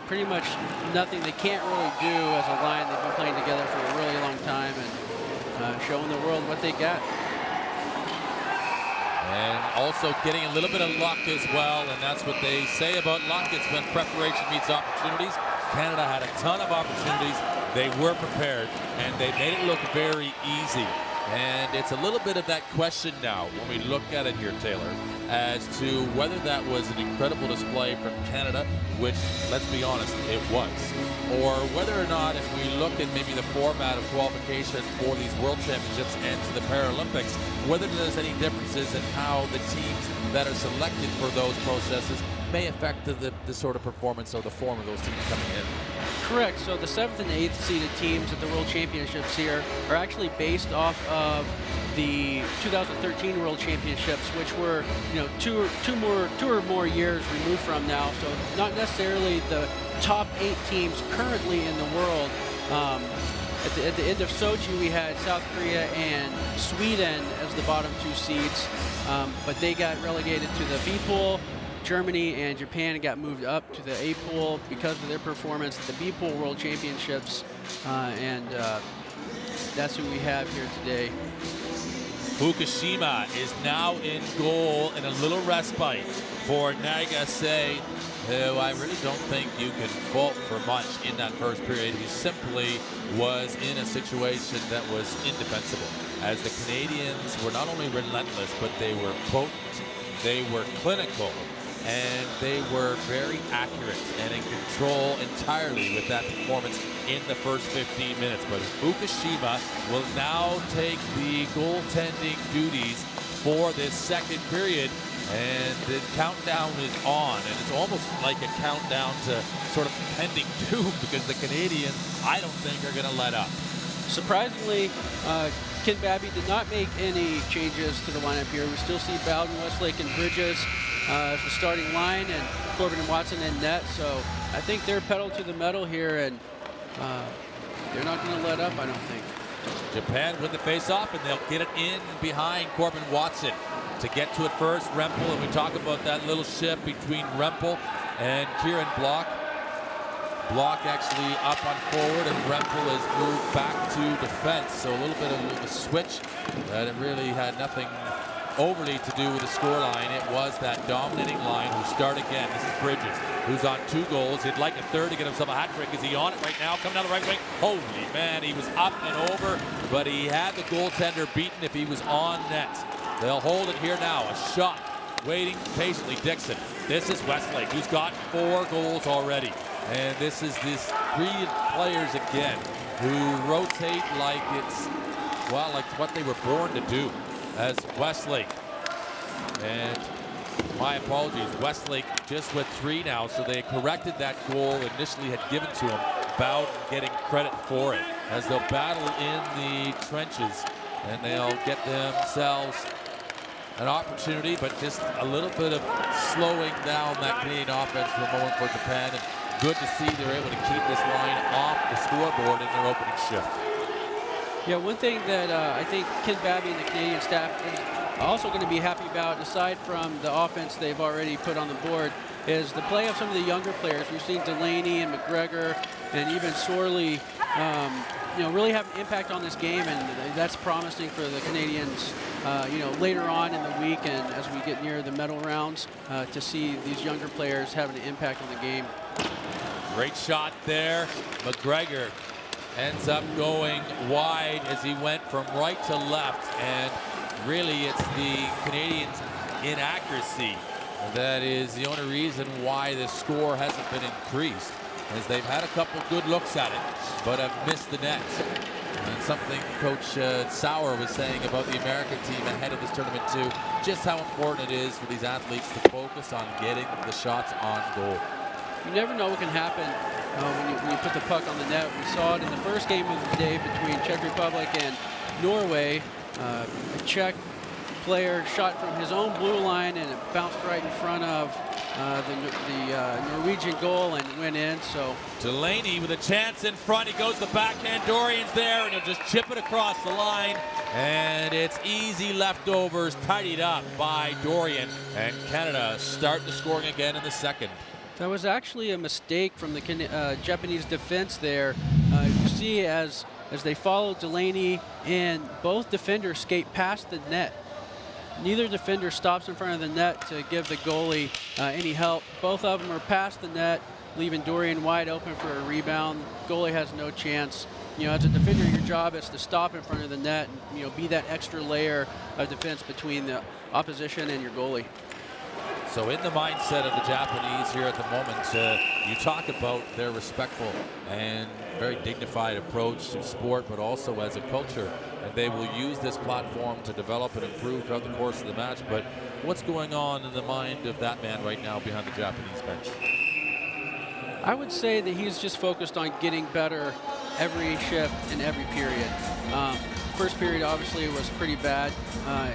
Pretty much nothing they can't really do as a line. They've been playing together for a really long time and showing the world what they got. And also getting a little bit of luck as well, and that's what they say about luck. It's when preparation meets opportunities. Canada had a ton of opportunities. They were prepared, and they made it look very easy. And it's a little bit of that question now when we look at it here, Taylor, as to whether that was an incredible display from Canada, which, let's be honest, it was, or whether or not if we look at maybe the format of qualification for these World Championships and to the Paralympics, whether there's any differences in how the teams that are selected for those processes may affect the sort of performance or the form of those teams coming in. Correct. So the 7th and 8th seeded teams at the World Championships here are actually based off of the 2013 World Championships, which were, two or more years removed from now. So not necessarily the top 8 teams currently in the world. At the end of Sochi, we had South Korea and Sweden as the bottom 2 seeds, but they got relegated to the B pool. Germany and Japan got moved up to the A pool because of their performance at the B pool World Championships, and that's who we have here today. Fukushima is now in goal in a little respite for Nagase, who I really don't think you can fault for much in that first period. He simply was in a situation that was indefensible, as the Canadians were not only relentless, but they were potent, they were clinical, and they were very accurate and in control entirely with that performance in the first 15 minutes. But Fukushima will now take the goaltending duties for this second period, and the countdown is on, and it's almost like a countdown to sort of pending doom, because the Canadians, I don't think, are going to let up. Surprisingly, Ken Babby did not make any changes to the lineup here. We still see Bowden, Westlake, and Bridges as the starting line, and Corbin and Watson in net. So I think they're pedal to the metal here, and they're not going to let up, I don't think. Japan win the face-off, and they'll get it in behind Corbin Watson to get to it first. Rempel, and we talk about that little shift between Rempel and Kieran Block. Block actually up on forward, and Rempel has moved back to defense. So a little bit of a switch, but it really had nothing overly to do with the scoreline. It was that dominating line who start again. This is Bridges, who's on 2 goals. He'd like a third to get himself a hat trick. Is he on it right now? Coming down the right wing. Holy man, he was up and over, but he had the goaltender beaten if he was on net. They'll hold it here now. A shot, waiting patiently. Dixon. This is Westlake, who's got 4 goals already. And this is these 3 players again who rotate like it's, well, like what they were born to do. As Westlake, and my apologies, Westlake just with 3 now, so they corrected that goal initially had given to him. Bowden getting credit for it, as they'll battle in the trenches, and they'll get themselves an opportunity, but just a little bit of slowing down that Canadian offense for a moment for Japan, and good to see they're able to keep this line off the scoreboard in their opening shift. Yeah, one thing that I think Ken Babby and the Canadian staff is also going to be happy about, aside from the offense they've already put on the board, is the play of some of the younger players. We've seen Delaney and McGregor and even Sorley, really have an impact on this game, and that's promising for the Canadians, later on in the week and as we get near the medal rounds, to see these younger players having an impact on the game. Great shot there. McGregor ends up going wide as he went from right to left, and really it's the Canadians' inaccuracy that is the only reason why the score hasn't been increased. as they've had a couple good looks at it, but have missed the net. And something Coach Sauer was saying about the American team ahead of this tournament too, just how important it is for these athletes to focus on getting the shots on goal. You never know what can happen when you put the puck on the net. We saw it in the first game of the day between Czech Republic and Norway. A Czech player shot from his own blue line and it bounced right in front of the Norwegian goal and went in. So Delaney with a chance in front. He goes to the backhand. Dorian's there, and he'll just chip it across the line. And it's easy leftovers, tidied up by Dorian. And Canada start the scoring again in the second. That was actually a mistake from the Japanese defense there. You see as they followed Delaney in, both defenders skate past the net. Neither defender stops in front of the net to give the goalie any help. Both of them are past the net, leaving Dorian wide open for a rebound. Goalie has no chance. As a defender, your job is to stop in front of the net and be that extra layer of defense between the opposition and your goalie. So in the mindset of the Japanese here at the moment, you talk about their respectful and very dignified approach to sport, but also as a culture. And they will use this platform to develop and improve throughout the course of the match. But what's going on in the mind of that man right now behind the Japanese bench? I would say that he's just focused on getting better every shift and every period. First period obviously was pretty bad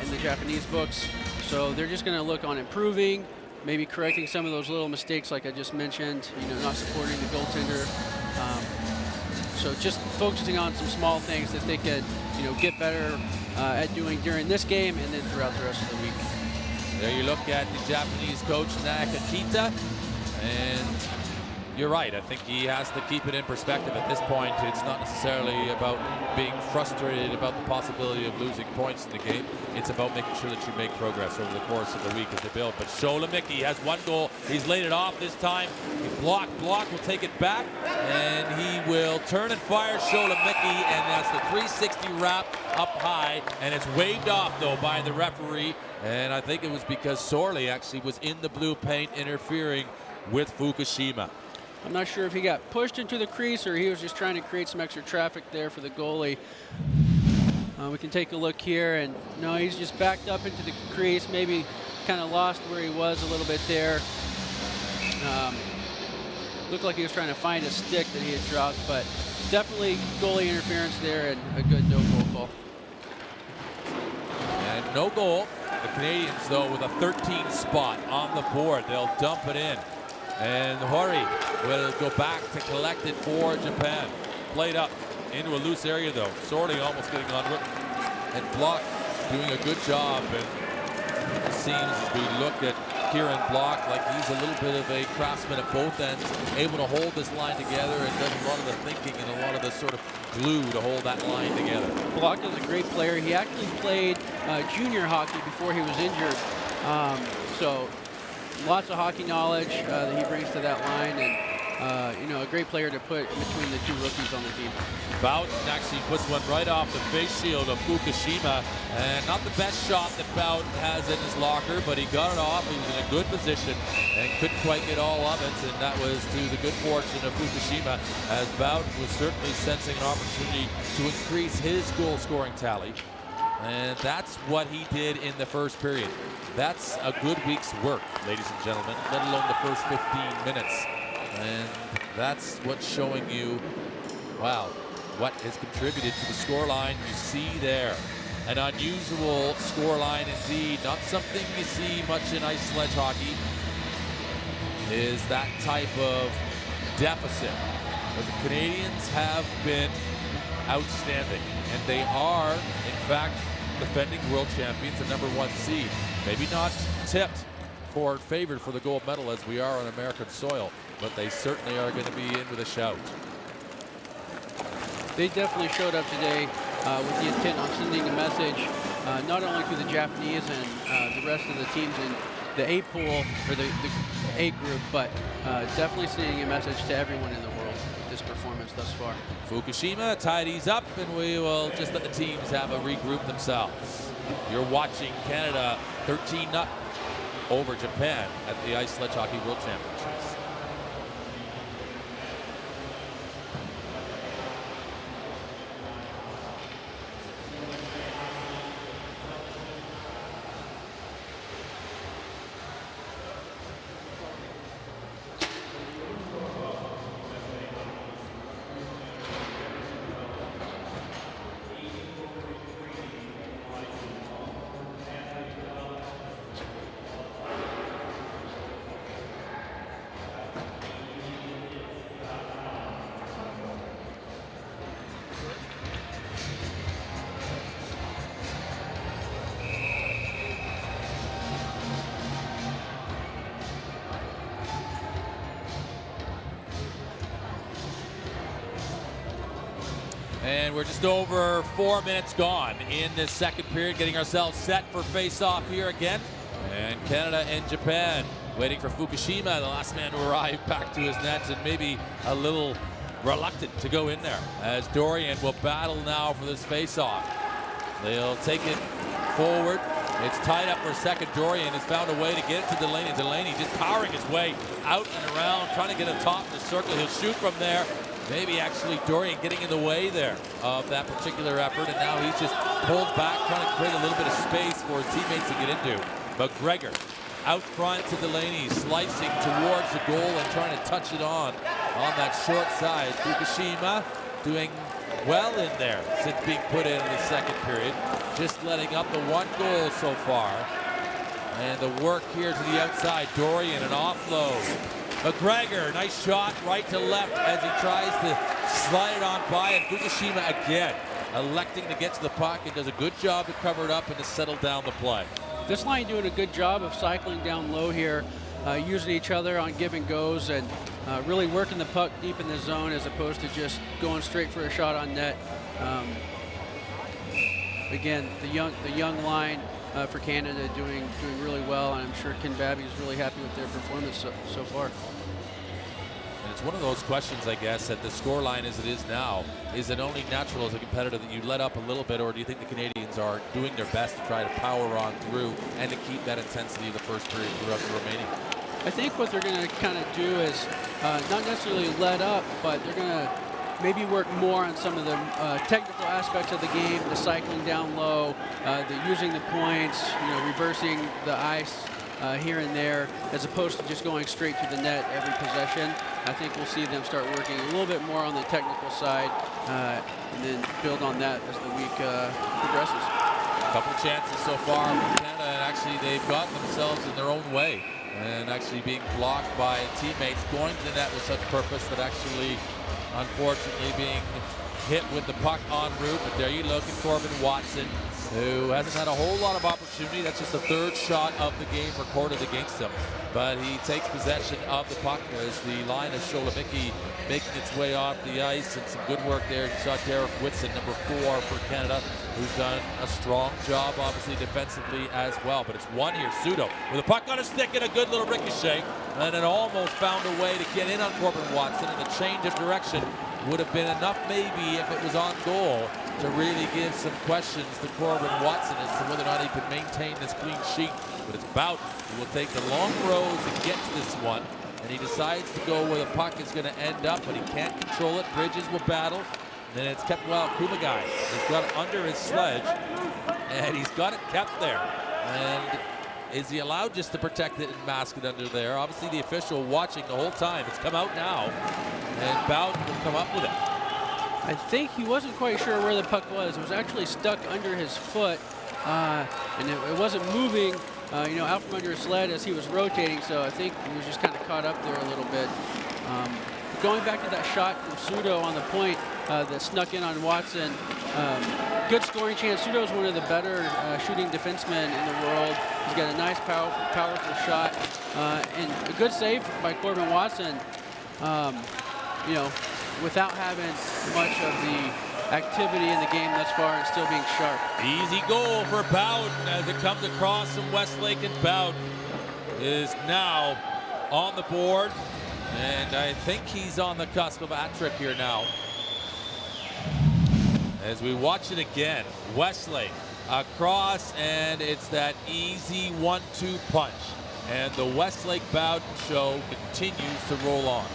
in the Japanese books. So they're just going to look on improving, maybe correcting some of those little mistakes like I just mentioned, not supporting the goaltender. So just focusing on some small things that they could, get better at doing during this game and then throughout the rest of the week. There you look at the Japanese coach, Nakakita, and you're right. I think he has to keep it in perspective at this point. It's not necessarily about being frustrated about the possibility of losing points in the game. It's about making sure that you make progress over the course of the week as they build. But Sholamiki has one goal. He's laid it off this time. Block will take it back, and he will turn and fire Sholamiki, and that's the 360 wrap up high, and it's waved off though by the referee. And I think it was because Sorley actually was in the blue paint interfering with Fukushima. I'm not sure if he got pushed into the crease or he was just trying to create some extra traffic there for the goalie. We can take a look here, and no, he's just backed up into the crease, maybe kind of lost where he was a little bit there. Looked like he was trying to find a stick that he had dropped, but definitely goalie interference there and a good no-goal call. And no goal. The Canadians, though, with a 13 spot on the board. They'll dump it in. And Hori will go back to collect it for Japan. Played up into a loose area, though. Sorting almost getting onto it. And Block doing a good job. And it seems as we look at Kieran Block like he's a little bit of a craftsman at both ends, able to hold this line together and does a lot of the thinking and a lot of the sort of glue to hold that line together. Block is a great player. He actually played junior hockey before he was injured. So lots of hockey knowledge that he brings to that line, and a great player to put between the two rookies on the team. Bowden actually puts one right off the face shield of Fukushima, and not the best shot that Bowden has in his locker, but he got it off. He was in a good position and couldn't quite get all of it, and that was to the good fortune of Fukushima, as Bowden was certainly sensing an opportunity to increase his goal scoring tally. And that's what he did in the first period. That's a good week's work, ladies and gentlemen, let alone the first 15 minutes. And that's what's showing you, wow, what has contributed to the scoreline you see there. An unusual scoreline indeed, not something you see much in ice sledge hockey, is that type of deficit. But the Canadians have been outstanding, and they are, in fact, defending world champions and #1 seed. Maybe not tipped for favored for the gold medal as we are on American soil, but they certainly are going to be in with a shout. They definitely showed up today with the intent on sending a message not only to the Japanese and the rest of the teams in the A pool or the A group, but definitely sending a message to everyone in the world with this performance thus far. Fukushima tidies up, and we will just let the teams have a regroup themselves. You're watching Canada 13-0 over Japan at the Ice Sledge Hockey World Championships. And we're just over 4 minutes gone in this second period, getting ourselves set for face-off here again. And Canada and Japan waiting for Fukushima, the last man to arrive, back to his nets, and maybe a little reluctant to go in there, as Dorian will battle now for this face-off. They'll take it forward. It's tied up for a second. Dorian has found a way to get it to Delaney. Delaney just powering his way out and around, trying to get atop the circle. He'll shoot from there. Maybe actually Dorian getting in the way there of that particular effort, and now he's just pulled back, trying to create a little bit of space for his teammates to get into. McGregor out front to Delaney, slicing towards the goal and trying to touch it on that short side. Fukushima doing well in there since being put in the second period, just letting up the one goal so far. And the work here to the outside, Dorian, an offload. McGregor, nice shot right to left as he tries to slide it on by, and Fukushima again electing to get to the puck and does a good job to cover it up and to settle down the play. This line doing a good job of cycling down low here, using each other on give and goes, and really working the puck deep in the zone as opposed to just going straight for a shot on net. Again, the young line for Canada doing really well, and I'm sure Ken Babby is really happy with their performance so far. And it's one of those questions, I guess, at the scoreline as it is now. Is it only natural as a competitor that you let up a little bit, or do you think the Canadians are doing their best to try to power on through and to keep that intensity of the first period throughout the remaining? I think what they're going to kind of do is not necessarily let up, but they're going to maybe work more on some of the technical aspects of the game, the cycling down low, the using the points, reversing the ice here and there, as opposed to just going straight to the net every possession. I think we'll see them start working a little bit more on the technical side, and then build on that as the week progresses. A couple chances so far from Canada, and actually they've gotten themselves in their own way, and actually being blocked by teammates going to the net with such purpose that actually, unfortunately, being hit with the puck en route. But there you look at Corbin Watson, who hasn't had a whole lot of opportunity. That's just the third shot of the game recorded against him. But he takes possession of the puck as the line of Sholomicki making its way off the ice, and some good work there. You saw Derek Whitson, number 4 for Canada, who's done a strong job, obviously, defensively as well. But it's one here, Sudo, with a puck on a stick and a good little ricochet, and it almost found a way to get in on Corbin Watson, and the change of direction would have been enough maybe if it was on goal to really give some questions to Corbin Watson as to whether or not he could maintain this clean sheet. But it's Bout who will take the long road to get to this one, and he decides to go where the puck is going to end up, but he can't control it. Bridges will battle, and then it's kept well. Kumagai has got it under his Sledge, and he's got it kept there. And is he allowed just to protect it and mask it under there? Obviously the official watching the whole time. It's come out now, and Bout will come up with it. I think he wasn't quite sure where the puck was. It was actually stuck under his foot, and it wasn't moving, out from under his sled as he was rotating, so I think he was just kind of caught up there a little bit. Going back to that shot from Sudo on the point that snuck in on Watson, good scoring chance. Sudo's one of the better shooting defensemen in the world. He's got a nice, powerful shot, and a good save by Corbin Watson, without having much of the activity in the game thus far and still being sharp. Easy goal for Bowden as it comes across from Westlake, and Bowden is now on the board, and I think he's on the cusp of a hat trick here now. As we watch it again, Westlake across, and it's that easy 1-2 punch, and the Westlake Bowden show continues to roll on.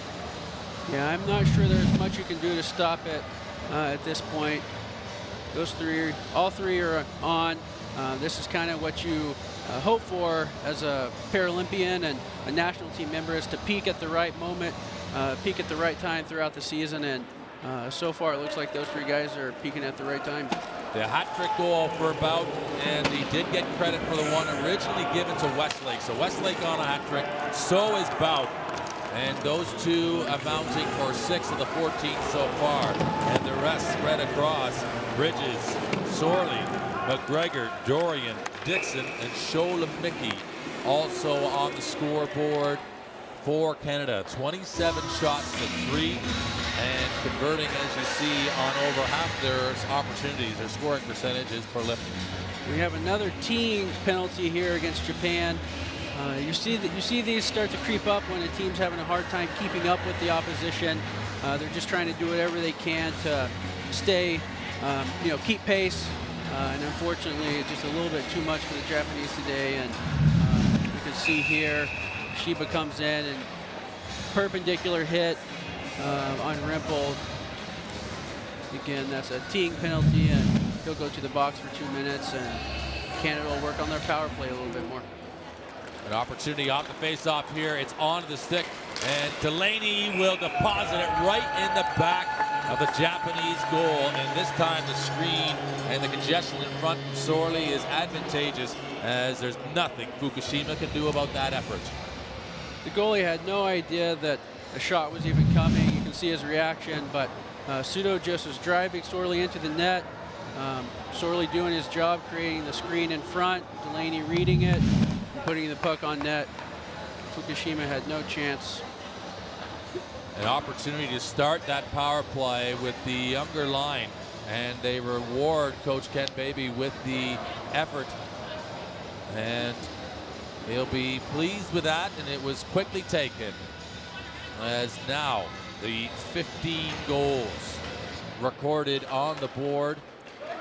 Yeah, I'm not sure there's much you can do to stop it at this point. All three are on. This is kind of what you hope for as a Paralympian and a national team member, is to peak at the right moment, peak at the right time throughout the season, and so far it looks like those three guys are peaking at the right time. The hat trick goal for Bowden, and he did get credit for the one originally given to Westlake. So Westlake on a hat trick, so is Bowden. And those two amounting for 6 of the 14 so far. And the rest spread across. Bridges, Sorley, McGregor, Dorian, Dixon, and Sholomicki also on the scoreboard for Canada. 27 shots to 3. and converting, as you see, on over half their opportunities. Their scoring percentage is prolific. We have another team penalty here against Japan. You see these start to creep up when a team's having a hard time keeping up with the opposition. They're just trying to do whatever they can to stay, keep pace. And unfortunately, it's just a little bit too much for the Japanese today. And you can see here, Shiba comes in and perpendicular hit on Rimple. Again, that's a teeing penalty, and he'll go to the box for 2 minutes, and Canada will work on their power play a little bit more. An opportunity off the face-off here. It's onto the stick, and Delaney will deposit it right in the back of the Japanese goal. And this time the screen and the congestion in front sorely is advantageous, as there's nothing Fukushima can do about that effort. The goalie had no idea that a shot was even coming. You can see his reaction, but Sudo just was driving Sorley into the net. Sorley doing his job, creating the screen in front. Delaney reading it, putting the puck on net. Fukushima had no chance. An opportunity to start that power play with the younger line, and they reward Coach Ken Baby with the effort, and he'll be pleased with that. And it was quickly taken, as now the 15 goals recorded on the board,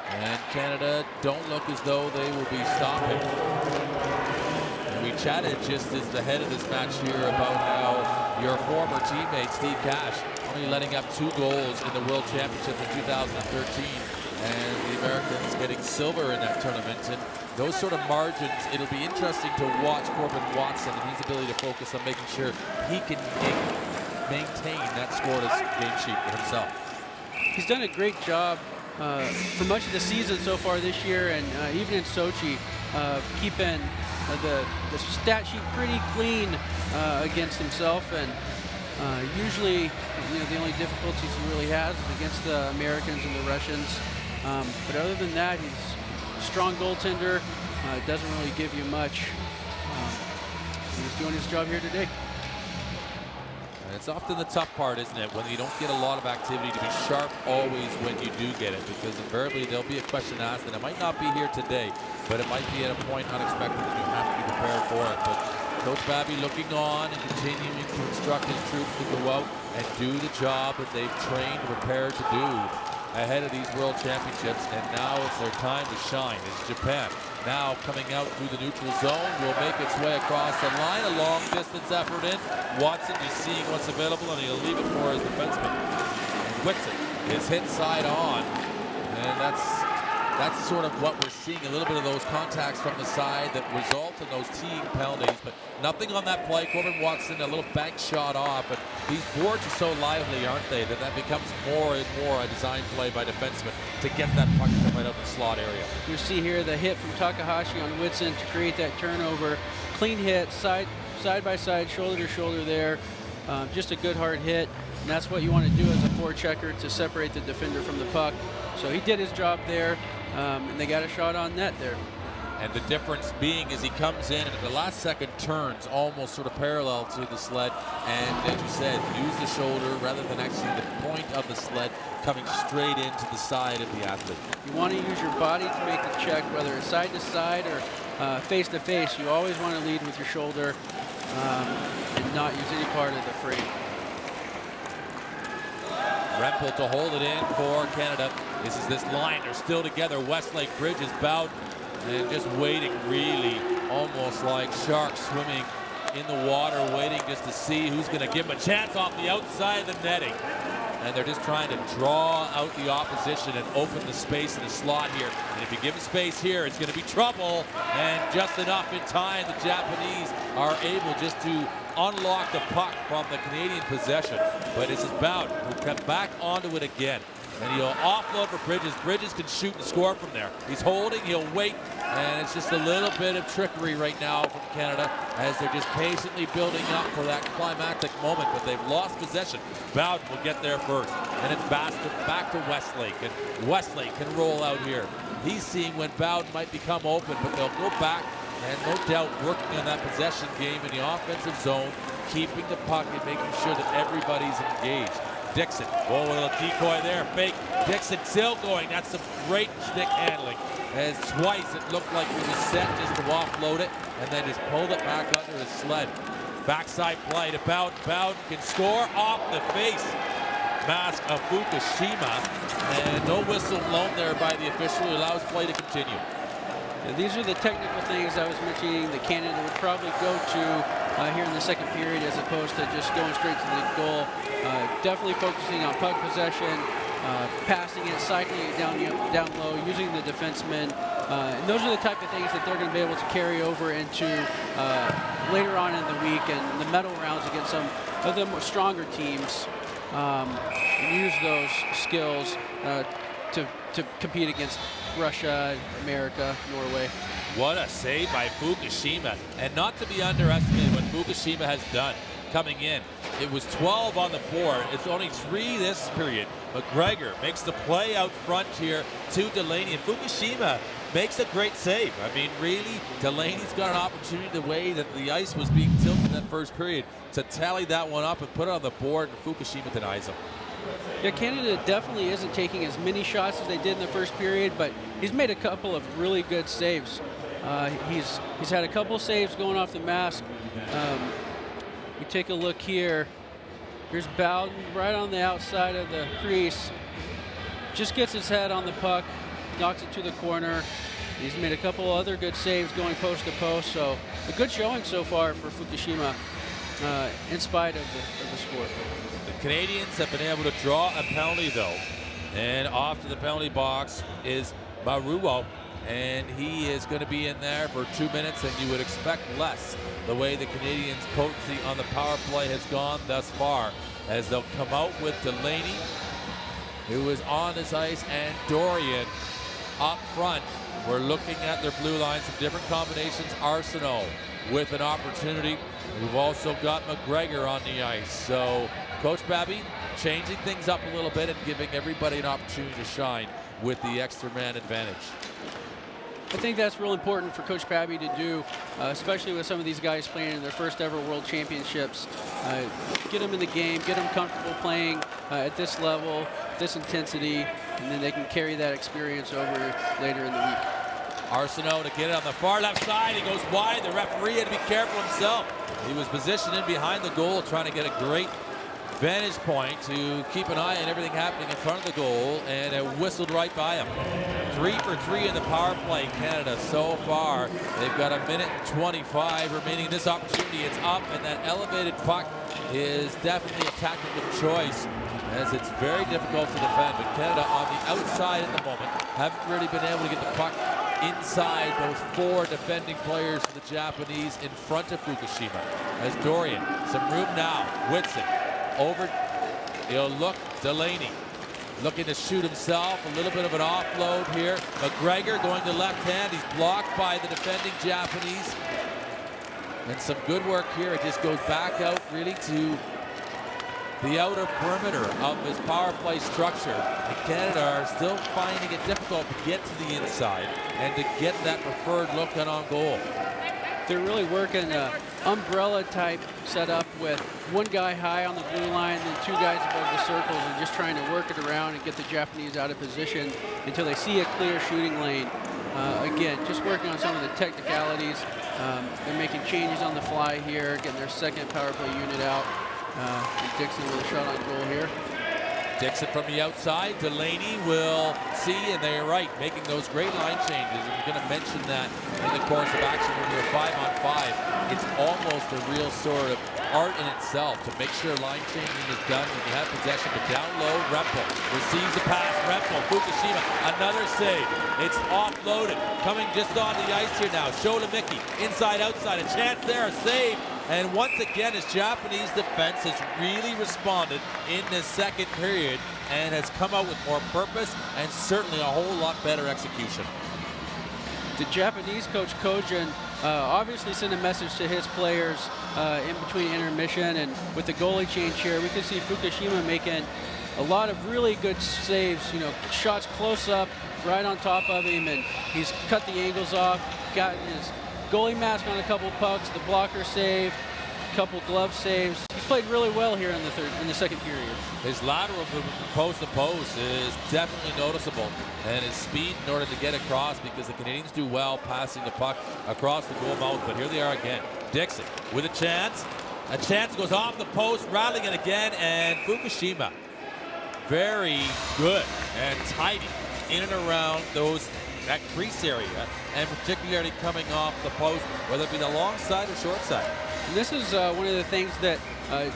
and Canada don't look as though they will be stopping. And we chatted just as the head of this match here about how your former teammate Steve Cash only letting up 2 goals in the World Championship in 2013, and the Americans getting silver in that tournament. And those sort of margins, it'll be interesting to watch Corbin Watson and his ability to focus on making sure he can maintain that scoreless game sheet for himself. He's done a great job for much of the season so far this year, and even in Sochi, keeping the stat sheet pretty clean against himself. And usually, the only difficulties he really has is against the Americans and the Russians. But other than that, he's a strong goaltender. Doesn't really give you much. He's doing his job here today. And it's often the tough part, isn't it, when you don't get a lot of activity, to be sharp always when you do get it, because invariably there'll be a question asked, and it might not be here today, but it might be at a point unexpected, and you have to be prepared for it. But Coach Babby looking on and continuing to instruct his troops to go out and do the job that they've trained and prepared to do ahead of these World Championships. And now it's their time to shine. It's Japan now coming out through the neutral zone, will make its way across the line. A long distance effort in. Watson just seeing what's available, and he'll leave it for his defenseman. Whitson is hit side on, and that's sort of what we're seeing, a little bit of those contacts from the side that result in those teeing penalties, but nothing on that play. Corbin Watson, a little bank shot off, and these boards are so lively, aren't they, that becomes more and more a design play by defensemen to get that puck to come right out of the slot area. You see here the hit from Takahashi on Whitson to create that turnover. Clean hit, side by side, shoulder to shoulder there. Just a good hard hit, and that's what you want to do as a forechecker, to separate the defender from the puck. So he did his job there, and they got a shot on net there. And the difference being is he comes in and at the last second turns almost sort of parallel to the sled, and as you said, use the shoulder rather than actually the point of the sled coming straight into the side of the athlete. You want to use your body to make the check, whether it's side to side or face to face. You always want to lead with your shoulder and not use any part of the frame. Rempel to hold it in for Canada. This is this line. They're still together. Westlake Bridges Bout, and just waiting, really almost like sharks swimming in the water, waiting just to see who's going to give them a chance off the outside of the netting. And they're just trying to draw out the opposition and open the space in the slot here. And if you give them space here, it's going to be trouble. And just enough in time, the Japanese are able just to unlock the puck from the Canadian possession. But it's Bout who comes back onto it again. And he'll offload for Bridges. Bridges can shoot and score from there. He's holding, he'll wait, and it's just a little bit of trickery right now from Canada as they're just patiently building up for that climactic moment, but they've lost possession. Bowden will get there first, and it's back to Westlake, and Westlake can roll out here. He's seeing when Bowden might become open, but they'll go back, and no doubt working on that possession game in the offensive zone, keeping the puck and making sure that everybody's engaged. Dixon. Whoa, a little decoy there. Fake. Dixon still going. That's some great stick handling. As twice it looked like he was set just to offload it, and then just pulled it back under his sled. Backside play to Bowden. Bowden can score off the face mask of Fukushima. And no whistle blown there by the official. He allows play to continue. These are the technical things I was mentioning that Canada would probably go to here in the second period, as opposed to just going straight to the goal. Definitely focusing on puck possession, passing it, cycling it down low, using the defensemen. And those are the type of things that they're going to be able to carry over into later on in the week and the medal rounds against some of the more stronger teams. And use those skills to compete against Russia, America, Norway. What a save by Fukushima. And not to be underestimated what Fukushima has done coming in. It was 12 on the board. It's only 3 this period. McGregor makes the play out front here to Delaney. And Fukushima makes a great save. I mean, really, Delaney's got an opportunity the way that the ice was being tilted in that first period to tally that one up and put it on the board, and Fukushima denies him. Yeah, Canada definitely isn't taking as many shots as they did in the first period, but he's made a couple of really good saves. He's had a couple saves going off the mask. We take a look here. Here's Bowden right on the outside of the crease. Just gets his head on the puck, knocks it to the corner. He's made a couple other good saves going post to post, so a good showing so far for Fukushima in spite of the score. The Canadians have been able to draw a penalty though, and off to the penalty box is Maruo, and he is going to be in there for 2 minutes, and you would expect less the way the Canadians' potency on the power play has gone thus far, as they'll come out with Delaney, who is on his ice, and Dorian up front. We're looking at their blue lines, some different combinations. Arsenault with an opportunity. We've also got McGregor on the ice. So Coach Babby changing things up a little bit and giving everybody an opportunity to shine with the extra man advantage. I think that's real important for Coach Babby to do, especially with some of these guys playing in their first ever World Championships. Get them in the game, get them comfortable playing at this level, this intensity, and then they can carry that experience over later in the week. Arsenault to get it on the far left side. He goes wide. The referee had to be careful himself. He was positioned in behind the goal, trying to get a great vantage point to keep an eye on everything happening in front of the goal, and it whistled right by him. 3 for 3 in the power play, Canada so far. They've got 1:25 remaining in this opportunity. It's up, and that elevated puck is definitely a tactical choice, as it's very difficult to defend. But Canada on the outside at the moment haven't really been able to get the puck inside those 4 defending players for the Japanese in front of Fukushima. As Dorian, some room now. Whitson over, he'll look, Delaney looking to shoot himself, a little bit of an offload here. McGregor going to left hand, he's blocked by the defending Japanese. And some good work here, it just goes back out really to the outer perimeter of his power play structure. And Canada are still finding it difficult to get to the inside and to get that preferred look on goal. They're really working an umbrella type setup with one guy high on the blue line and then 2 guys above the circles, and just trying to work it around and get the Japanese out of position until they see a clear shooting lane. Again, just working on some of the technicalities. They're making changes on the fly here, getting their second power play unit out. And Dixon with a shot on goal here. Dixon from the outside. Delaney will see, and they're right, making those great line changes. And we're going to mention that in the course of action when you're 5-on-5. It's almost a real sort of art in itself to make sure line changing is done when you have possession. But down low, Rempel receives the pass. Rempel, Fukushima, another save. It's offloaded. Coming just on the ice here now. Show to Mickey. Inside, outside. A chance there, a save. And once again, his Japanese defense has really responded in this second period and has come out with more purpose and certainly a whole lot better execution. The Japanese coach Kojin obviously sent a message to his players in between intermission, and with the goalie change here, we can see Fukushima making a lot of really good saves, you know, shots close up, right on top of him, and he's cut the angles off, gotten his goalie mask on a couple pucks, the blocker save, a couple glove saves. He's played really well here in the second period. His lateral movement from post to post is definitely noticeable, and his speed in order to get across, because the Canadians do well passing the puck across the goal mouth. But here they are again. Dixon with a chance. A chance goes off the post, rattling it again, and Fukushima very good and tidy in and around that crease area, and particularly coming off the post, whether it be the long side or short side. And this is one of the things that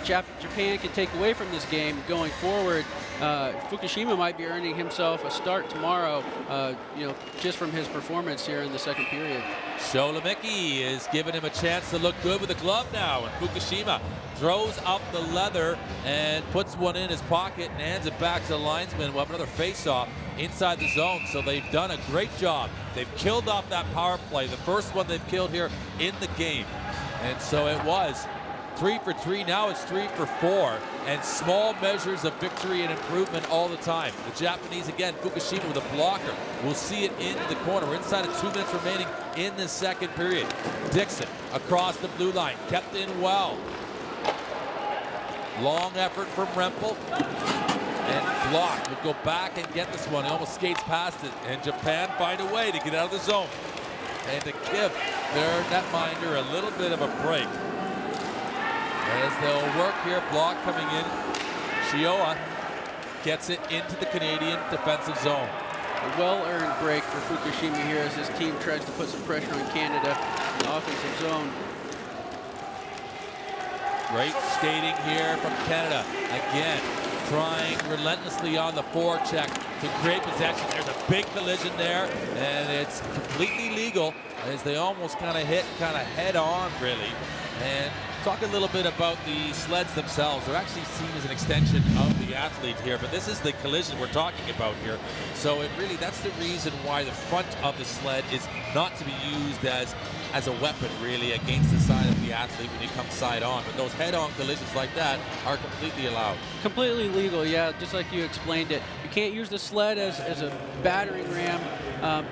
Japan can take away from this game going forward. Fukushima might be earning himself a start tomorrow, just from his performance here in the second period. Sholomiki is giving him a chance to look good with the glove now, and Fukushima throws up the leather and puts one in his pocket and hands it back to the linesman. We'll have another face-off inside the zone, so they've done a great job. They've killed off that power play, the first one they've killed here in the game. And so it was 3 for 3, now it's 3 for 4, and small measures of victory and improvement all the time. The Japanese again, Fukushima with a blocker. We'll see it in the corner. We're inside of 2 minutes remaining in the second period. Dixon across the blue line, kept in well. Long effort from Rempel, and blocked. Would go back and get this one. He almost skates past it, and Japan find a way to get out of the zone and to give their netminder a little bit of a break. As they'll work here, block coming in. Shioa gets it into the Canadian defensive zone. A well-earned break for Fukushima here as his team tries to put some pressure on Canada in the offensive zone. Great skating here from Canada. Again, trying relentlessly on the forecheck to create possession. There's a big collision there, and it's completely legal as they almost kind of hit head on, really. And talk a little bit about the sleds themselves. They're actually seen as an extension of the athlete here, but this is the collision we're talking about here. So that's the reason why the front of the sled is not to be used as a weapon, really, against the side of the athlete when you come side on. But those head-on collisions like that are completely allowed. Completely legal, yeah, just like you explained it. You can't use the sled as a battering ram,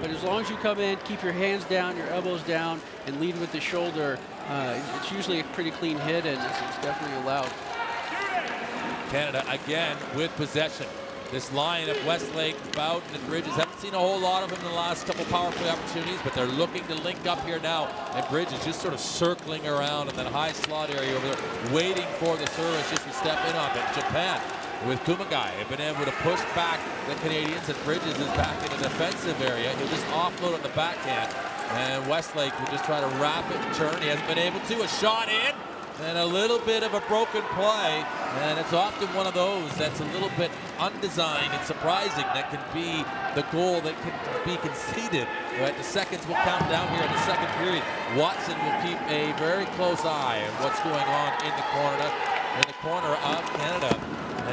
but as long as you come in, keep your hands down, your elbows down, and lead with the shoulder, it's usually a pretty clean hit, and it's definitely allowed. Canada again with possession. This line of Westlake, Bowden, and Bridges, haven't seen a whole lot of them in the last couple power play opportunities, but they're looking to link up here now. And Bridges just sort of circling around in that high slot area over there, waiting for the service just to step in on it. Japan with Kumagai have been able to push back the Canadians, and Bridges is back in the defensive area. He'll just offload on the backhand, and Westlake will just try to wrap it and turn. He hasn't been able to. A shot in. And a little bit of a broken play, and it's often one of those that's a little bit undesigned and surprising that can be the goal that can be conceded. But the seconds will count down here in the second period. Watson will keep a very close eye on what's going on in the corner of Canada.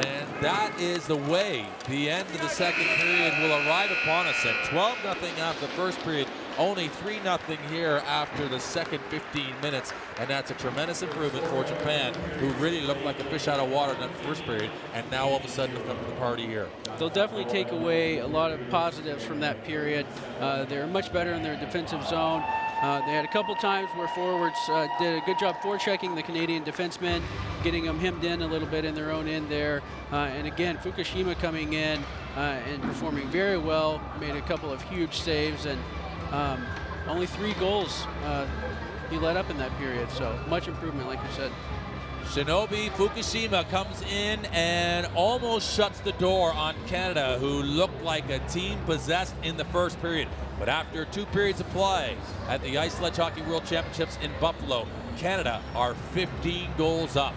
And that is the way the end of the second period will arrive upon us. And 12-0 after the first period, only 3-0 here after the second 15 minutes. And that's a tremendous improvement for Japan, who really looked like a fish out of water in that first period, and now all of a sudden have come to the party here. They'll definitely take away a lot of positives from that period. They're much better in their defensive zone. They had a couple times where forwards did a good job forechecking the Canadian defensemen, getting them hemmed in a little bit in their own end there. And again, Fukushima coming in and performing very well, made a couple of huge saves, and only 3 goals he let up in that period. So much improvement, like you said. Shinobi Fukushima comes in and almost shuts the door on Canada, who looked like a team possessed in the first period. But after 2 periods of play at the Ice Sledge Hockey World Championships in Buffalo, Canada are 15 goals up.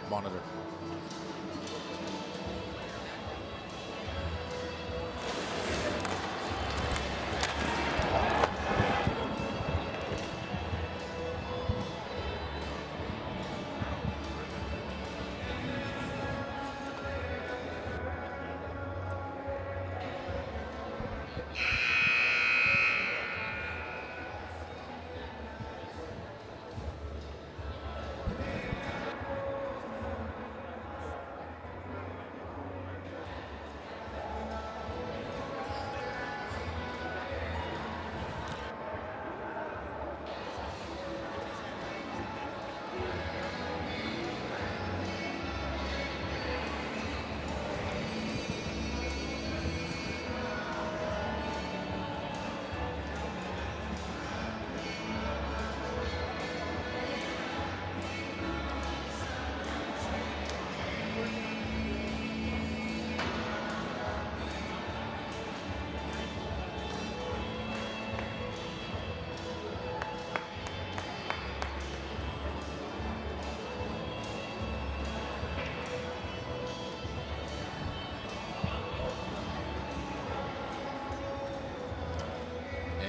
monitor.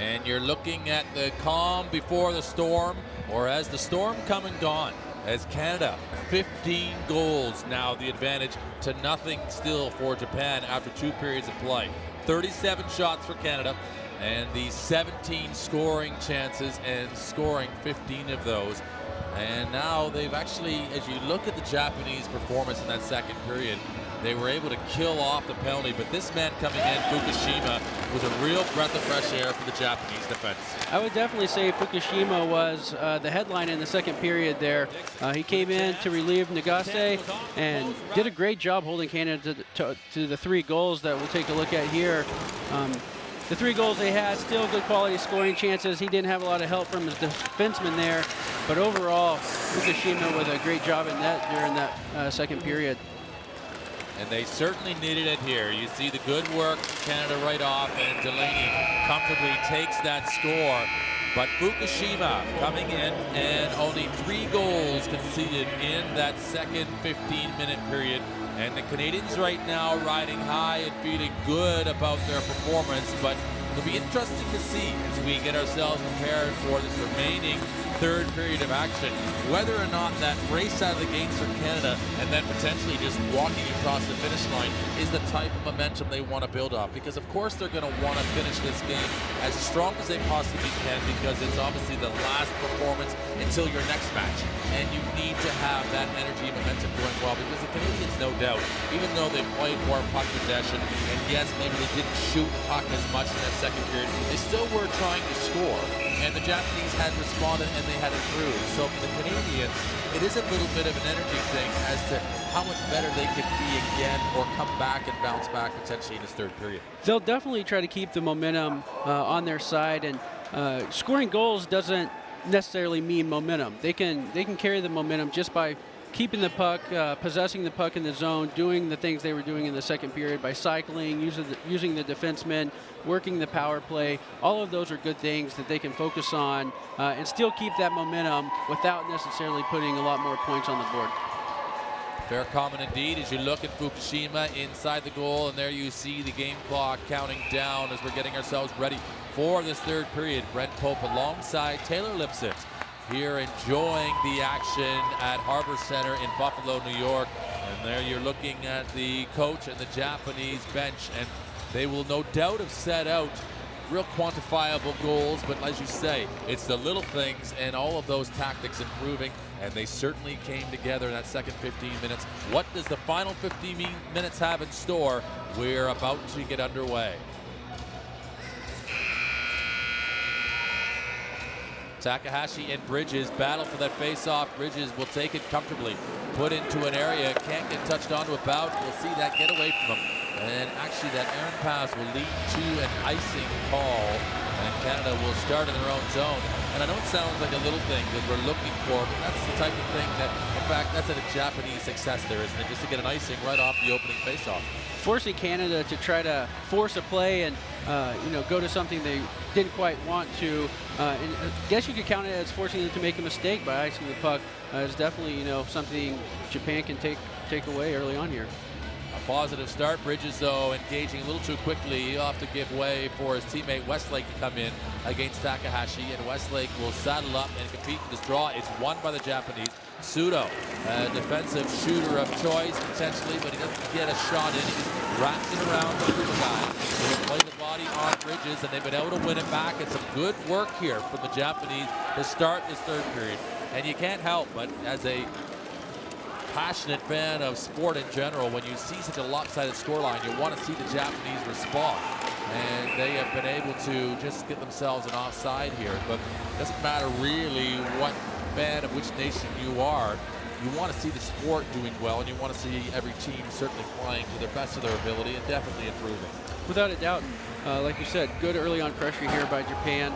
And you're looking at the calm before the storm, or as the storm come and gone, as Canada, 15 goals now, the advantage to nothing still for Japan after 2 periods of play. 37 shots for Canada, and the 17 scoring chances, and scoring 15 of those. And now they've actually, as you look at the Japanese performance in that second period, they were able to kill off the penalty, but this man coming in, Fukushima, was a real breath of fresh air for the Japanese defense. I would definitely say Fukushima was the headline in the second period there. He came in to relieve Nagase and did a great job holding Canada to the 3 goals that we'll take a look at here. The 3 goals they had, still good quality scoring chances. He didn't have a lot of help from his defenseman there, but overall, Fukushima with a great job in net during that second period. And they certainly needed it here. You see the good work from Canada right off, and Delaney comfortably takes that score. But Fukushima coming in, and only 3 goals conceded in that second 15-minute period. And the Canadians right now riding high and feeling good about their performance, but it'll be interesting to see as we get ourselves prepared for this remaining third period of action, whether or not that race out of the gates for Canada and then potentially just walking across the finish line is the type of momentum they want to build up. Because of course they're going to want to finish this game as strong as they possibly can, because it's obviously the last performance until your next match. And you need to have that energy and momentum going well, because the Canadians, no doubt, even though they played more puck possession, and yes, maybe they didn't shoot puck as much in that second period, they still were trying to score. And the Japanese had responded and they had improved. So for the Canadians, it is a little bit of an energy thing as to how much better they could be again, or come back and bounce back potentially in this third period. They'll definitely try to keep the momentum on their side, and scoring goals doesn't necessarily mean momentum. They can carry the momentum just by keeping the puck, possessing the puck in the zone, doing the things they were doing in the second period by cycling, using the defensemen, working the power play. All of those are good things that they can focus on and still keep that momentum without necessarily putting a lot more points on the board. Fair comment indeed as you look at Fukushima inside the goal, and there you see the game clock counting down as we're getting ourselves ready for this third period. Brent Pope alongside Taylor Lipset here enjoying the action at Harbor Center in Buffalo, New York. And there you're looking at the coach and the Japanese bench, and they will no doubt have set out real quantifiable goals, but as you say, it's the little things and all of those tactics improving, and they certainly came together in that second 15 minutes. What does the final 15 minutes have in store? We're about to get underway. Takahashi and Bridges battle for that face-off. Bridges will take it comfortably. Put into an area, can't get touched onto a bout. We'll see that get away from him. And actually that errant pass will lead to an icing call, and Canada will start in their own zone. And I know it sounds like a little thing that we're looking for, but that's the type of thing that, in fact, that's a Japanese success there, isn't it? Just to get an icing right off the opening faceoff. Forcing Canada to try to force a play and go to something they didn't quite want to. And I guess you could count it as forcing them to make a mistake by icing the puck. Is definitely something Japan can take away early on here. A positive start. Bridges, though, engaging a little too quickly. He'll have to give way for his teammate Westlake to come in against Takahashi, and Westlake will saddle up and compete for this draw. It's won by the Japanese. Sudo, a defensive shooter of choice, potentially, but he doesn't get a shot in. He just wraps it around the guy. He'll play the body on Bridges, and they've been able to win it back. It's some good work here from the Japanese to start this third period. And you can't help but, as a passionate fan of sport in general, when you see such a lopsided scoreline, you want to see the Japanese respond. And they have been able to just get themselves an offside here. But it doesn't matter really what fan of which nation you are. You want to see the sport doing well, and you want to see every team certainly playing to the best of their ability and definitely improving. Without a doubt, like you said, good early on pressure here by Japan.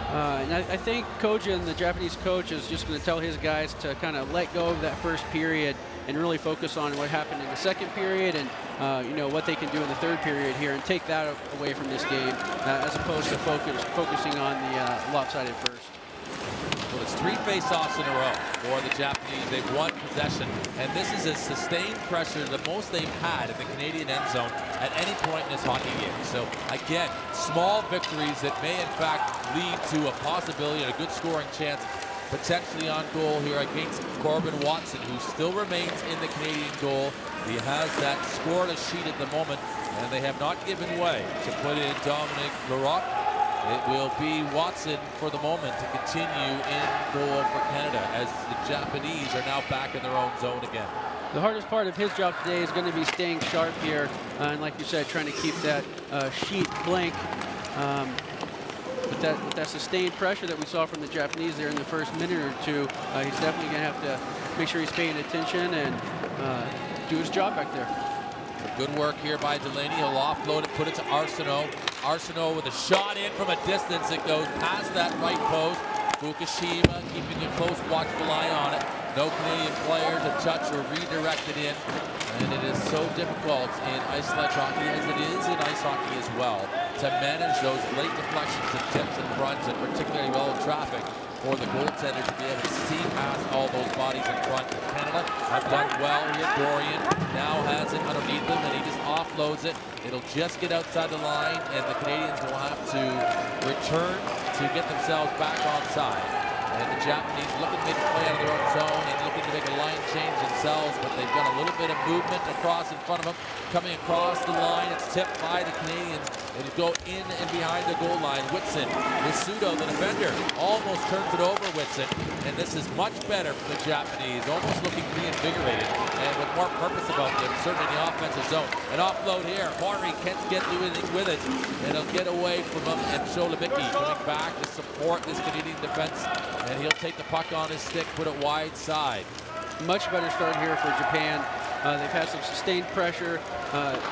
And I think Kojin, the Japanese coach, is just going to tell his guys to kind of let go of that first period and really focus on what happened in the second period and what they can do in the third period here, and take that away from this game as opposed to focusing on the lopsided first. Well, it's 3 face-offs in a row for the Japanese. They've won possession, and this is a sustained pressure, the most they've had in the Canadian end zone at any point in this hockey game. So again, small victories that may in fact lead to a possibility and a good scoring chance potentially on goal here against Corbin Watson, who still remains in the Canadian goal. He has that scoreless sheet at the moment, and they have not given way to put in Dominic Larocque. It will be Watson for the moment to continue in goal for Canada, as the Japanese are now back in their own zone again. The hardest part of his job today is going to be staying sharp here, and like you said, trying to keep that sheet blank. With that sustained pressure that we saw from the Japanese there in the first minute or two, he's definitely going to have to make sure he's paying attention and do his job back there. Good work here by Delaney. He'll offload it, put it to Arsenault. Arsenault with a shot in from a distance. It goes past that right post. Fukushima keeping a close watchful eye on it. No Canadian player to touch or redirect it in. And it is so difficult in ice sledge hockey, as it is in ice hockey as well, to manage those late deflections and tips in front, and particularly well in traffic, for the goaltender to be able to see past all those bodies in front. Canada have done well here. Dorian now has it underneath him, and he just offloads it. It'll just get outside the line, and the Canadians will have to return to get themselves back onside. And the Japanese looking to make a play out of their own zone and looking to make a line change themselves, but they've got a little bit of movement across in front of them. Coming across the line, it's tipped by the Canadians. It'll go in and behind the goal line. Whitson with Sudo, the defender, almost turns it over, Whitson. And this is much better for the Japanese, almost looking reinvigorated and with more purpose about them, certainly in the offensive zone. An offload here. Henry can't get do anything with it, and he'll get away from him. And Sholomiki coming back to support this Canadian defense, and he'll take the puck on his stick, put it wide side. Much better start here for Japan. They've had some sustained pressure.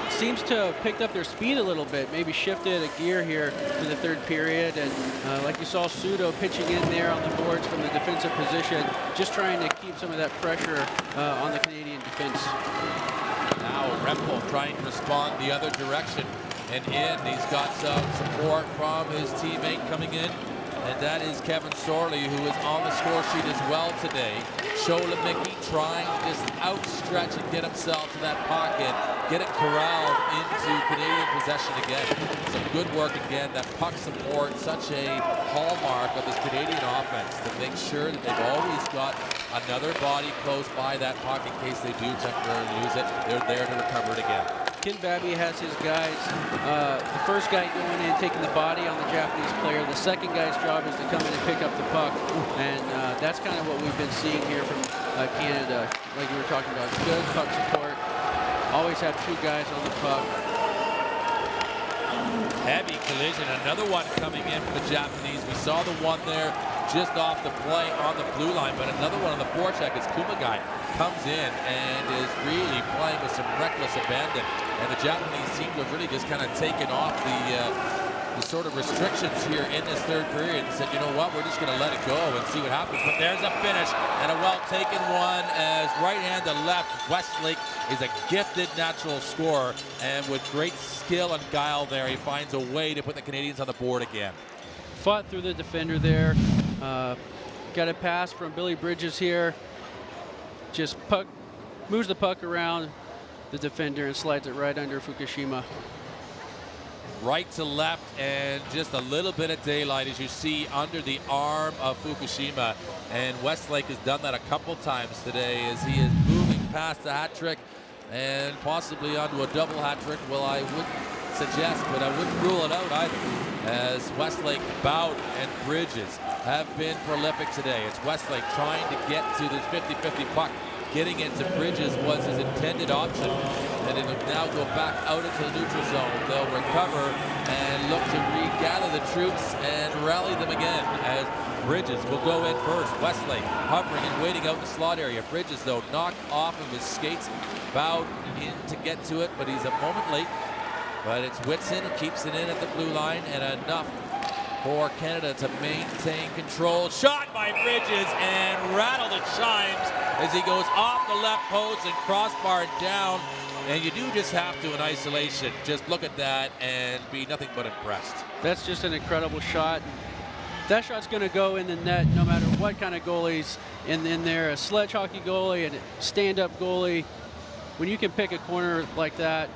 Seems to have picked up their speed a little bit, maybe shifted a gear here in the third period. And like you saw, Sudo pitching in there on the boards from the defensive position, just trying to keep some of that pressure on the Canadian defense. Now Rempel trying to respond the other direction. And he's got some support from his teammate coming in. And that is Kevin Sorley, who is on the score sheet as well today. Sholomiki trying to just outstretch and get himself to that pocket, get it corralled into Canadian possession again. Some good work again. That puck support, such a hallmark of this Canadian offense, to make sure that they've always got another body close by that puck in case they do temporarily lose it. They're there to recover it again. Ken Babby has his guys. The first guy going in, taking the body on the Japanese player. The second guy's job is to come in and pick up the puck. And that's kind of what we've been seeing here from Canada. Like you were talking about, good puck support. Always have 2 guys on the puck. Heavy collision, another one coming in for the Japanese. We saw the one there just off the play on the blue line, but another one on the forecheck as Kumagai comes in and is really playing with some reckless abandon. And the Japanese seem to have really just kind of taken off the sort of restrictions here in this third period and said, you know what, we're just going to let it go and see what happens. But there's a finish and a well-taken one as right hand to left. Westlake is a gifted natural scorer, and with great skill and guile there, he finds a way to put the Canadians on the board again. Fought through the defender there. Got a pass from Billy Bridges here. Just moves the puck around the defender and slides it right under Fukushima. Right to left, and just a little bit of daylight as you see under the arm of Fukushima. And Westlake has done that a couple times today as he is moving past the hat trick and possibly onto a double hat trick. Well, I wouldn't suggest, but I wouldn't rule it out either, as Westlake, Bout, and Bridges have been prolific today. It's Westlake trying to get to this 50-50 puck. Getting it to Bridges was his intended option, and it'll now go back out into the neutral zone. They'll recover and look to regather the troops and rally them again as Bridges will go in first. Westlake hovering and waiting out in the slot area. Bridges, though, knocked off of his skates. Bowed in to get to it, but he's a moment late. But it's Whitson who keeps it in at the blue line, and enough for Canada to maintain control. Shot by Bridges and rattled at Chimes as he goes off the left post and crossbar down. And you do just have to, in isolation, just look at that and be nothing but impressed. That's just an incredible shot. That shot's going to go in the net no matter what kind of goalie's in there. A sledge hockey goalie and a stand-up goalie. When you can pick a corner like that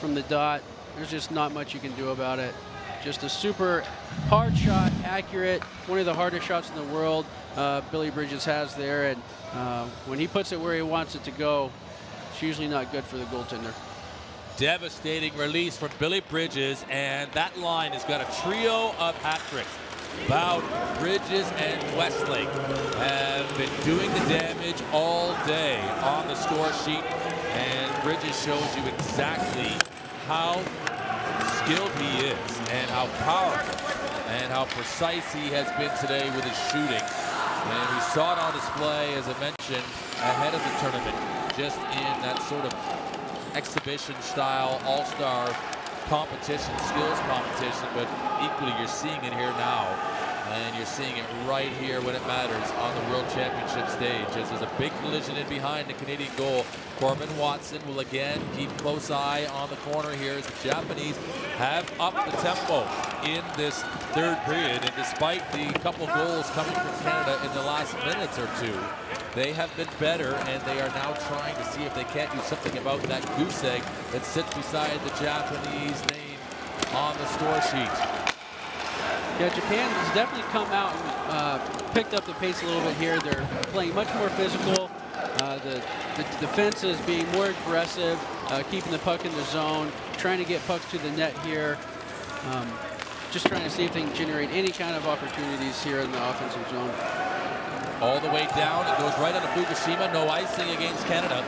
from the dot, there's just not much you can do about it. Just a super hard shot, accurate, one of the hardest shots in the world Billy Bridges has there. And when he puts it where he wants it to go, it's usually not good for the goaltender. Devastating release from Billy Bridges, and that line has got a trio of hat tricks. Bout, Bridges, and Westlake have been doing the damage all day on the score sheet, and Bridges shows you exactly how skilled he is and how powerful and how precise he has been today with his shooting. And we saw it on display, as I mentioned, ahead of the tournament, just in that sort of exhibition style all-star competition, skills competition, but equally you're seeing it here now, and you're seeing it right here when it matters on the World Championship stage, as there's a big collision in behind the Canadian goal. Corbin Watson will again keep close eye on the corner here as the Japanese have upped the tempo in this third period, and despite the couple goals coming from Canada in the last minutes or two, they have been better, and they are now trying to see if they can't do something about that goose egg that sits beside the Japanese name on the score sheet. Yeah, Japan has definitely come out and picked up the pace a little bit here. They're playing much more physical. The defense is being more aggressive, keeping the puck in the zone, trying to get pucks to the net here. Just trying to see if they can generate any kind of opportunities here in the offensive zone. All the way down, it goes right on to Fukushima. No icing against Canada,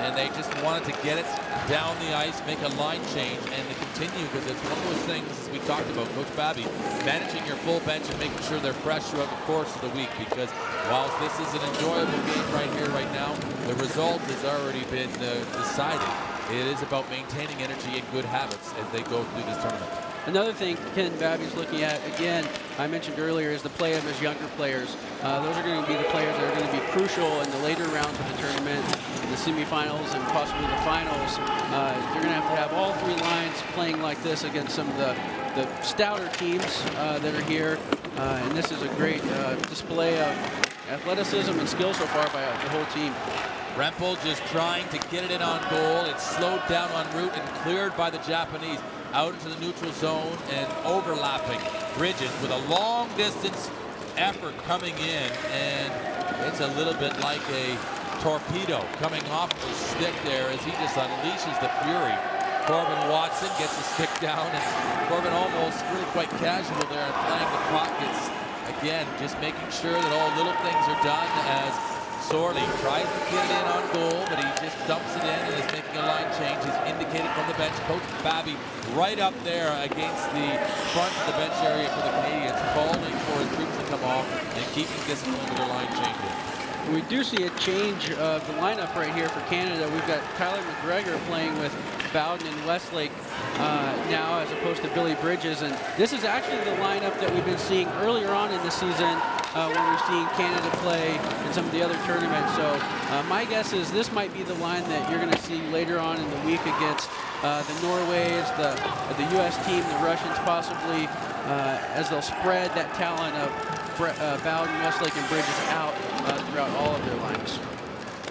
and they just wanted to get it down the ice, make a line change, and to continue, because it's one of those things we talked about, Coach Babby, managing your full bench and making sure they're fresh throughout the course of the week, because whilst this is an enjoyable game right here, right now, the result has already been decided. It is about maintaining energy and good habits as they go through this tournament. Another thing Ken Babby's looking at, again, I mentioned earlier, is the play of his younger players. Those are going to be the players that are going to be crucial in the later rounds of the tournament, in the semifinals and possibly the finals. They're going to have all three lines playing like this against some of the stouter teams that are here. And this is a great display of athleticism and skill so far by the whole team. Rempel just trying to get it in on goal. It's slowed down en route and cleared by the Japanese out into the neutral zone and overlapping Bridges with a long distance effort coming in, and it's a little bit like a torpedo coming off the stick there as he just unleashes the fury. Corbin Watson gets the stick down, and Corbin almost really quite casual there and playing the pockets. Again, just making sure that all little things are done as Sorley tries to get it in on goal, but he just dumps it in and is making a line change. He's indicated from the bench. Coach Babby right up there against the front of the bench area for the Canadians, calling for his troops to come off and keeping discipline with their line changes. We do see a change of the lineup right here for Canada. We've got Tyler McGregor playing with Bowden and Westlake now as opposed to Billy Bridges. And this is actually the lineup that we've been seeing earlier on in the season when we've seen Canada play in some of the other tournaments. So my guess is this might be the line that you're going to see later on in the week against the Norways, the U.S. team, the Russians possibly, as they'll spread that talent of Bowden, Westlake, and Bridges out throughout all of their lines.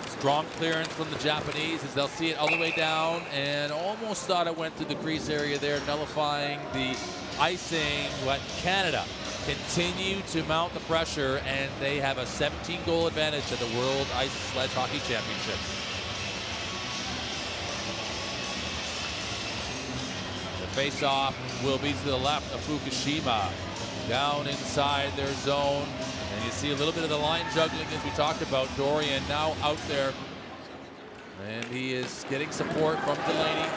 Strong clearance from the Japanese as they'll see it all the way down, and almost thought it went through the crease area there, nullifying the icing. But Canada continue to mount the pressure, and they have a 17-goal advantage at the World Ice Sledge Hockey Championships. The face-off will be to the left of Fukushima, down inside their zone. And you see a little bit of the line juggling as we talked about. Dorian now out there. And he is getting support from Delaney.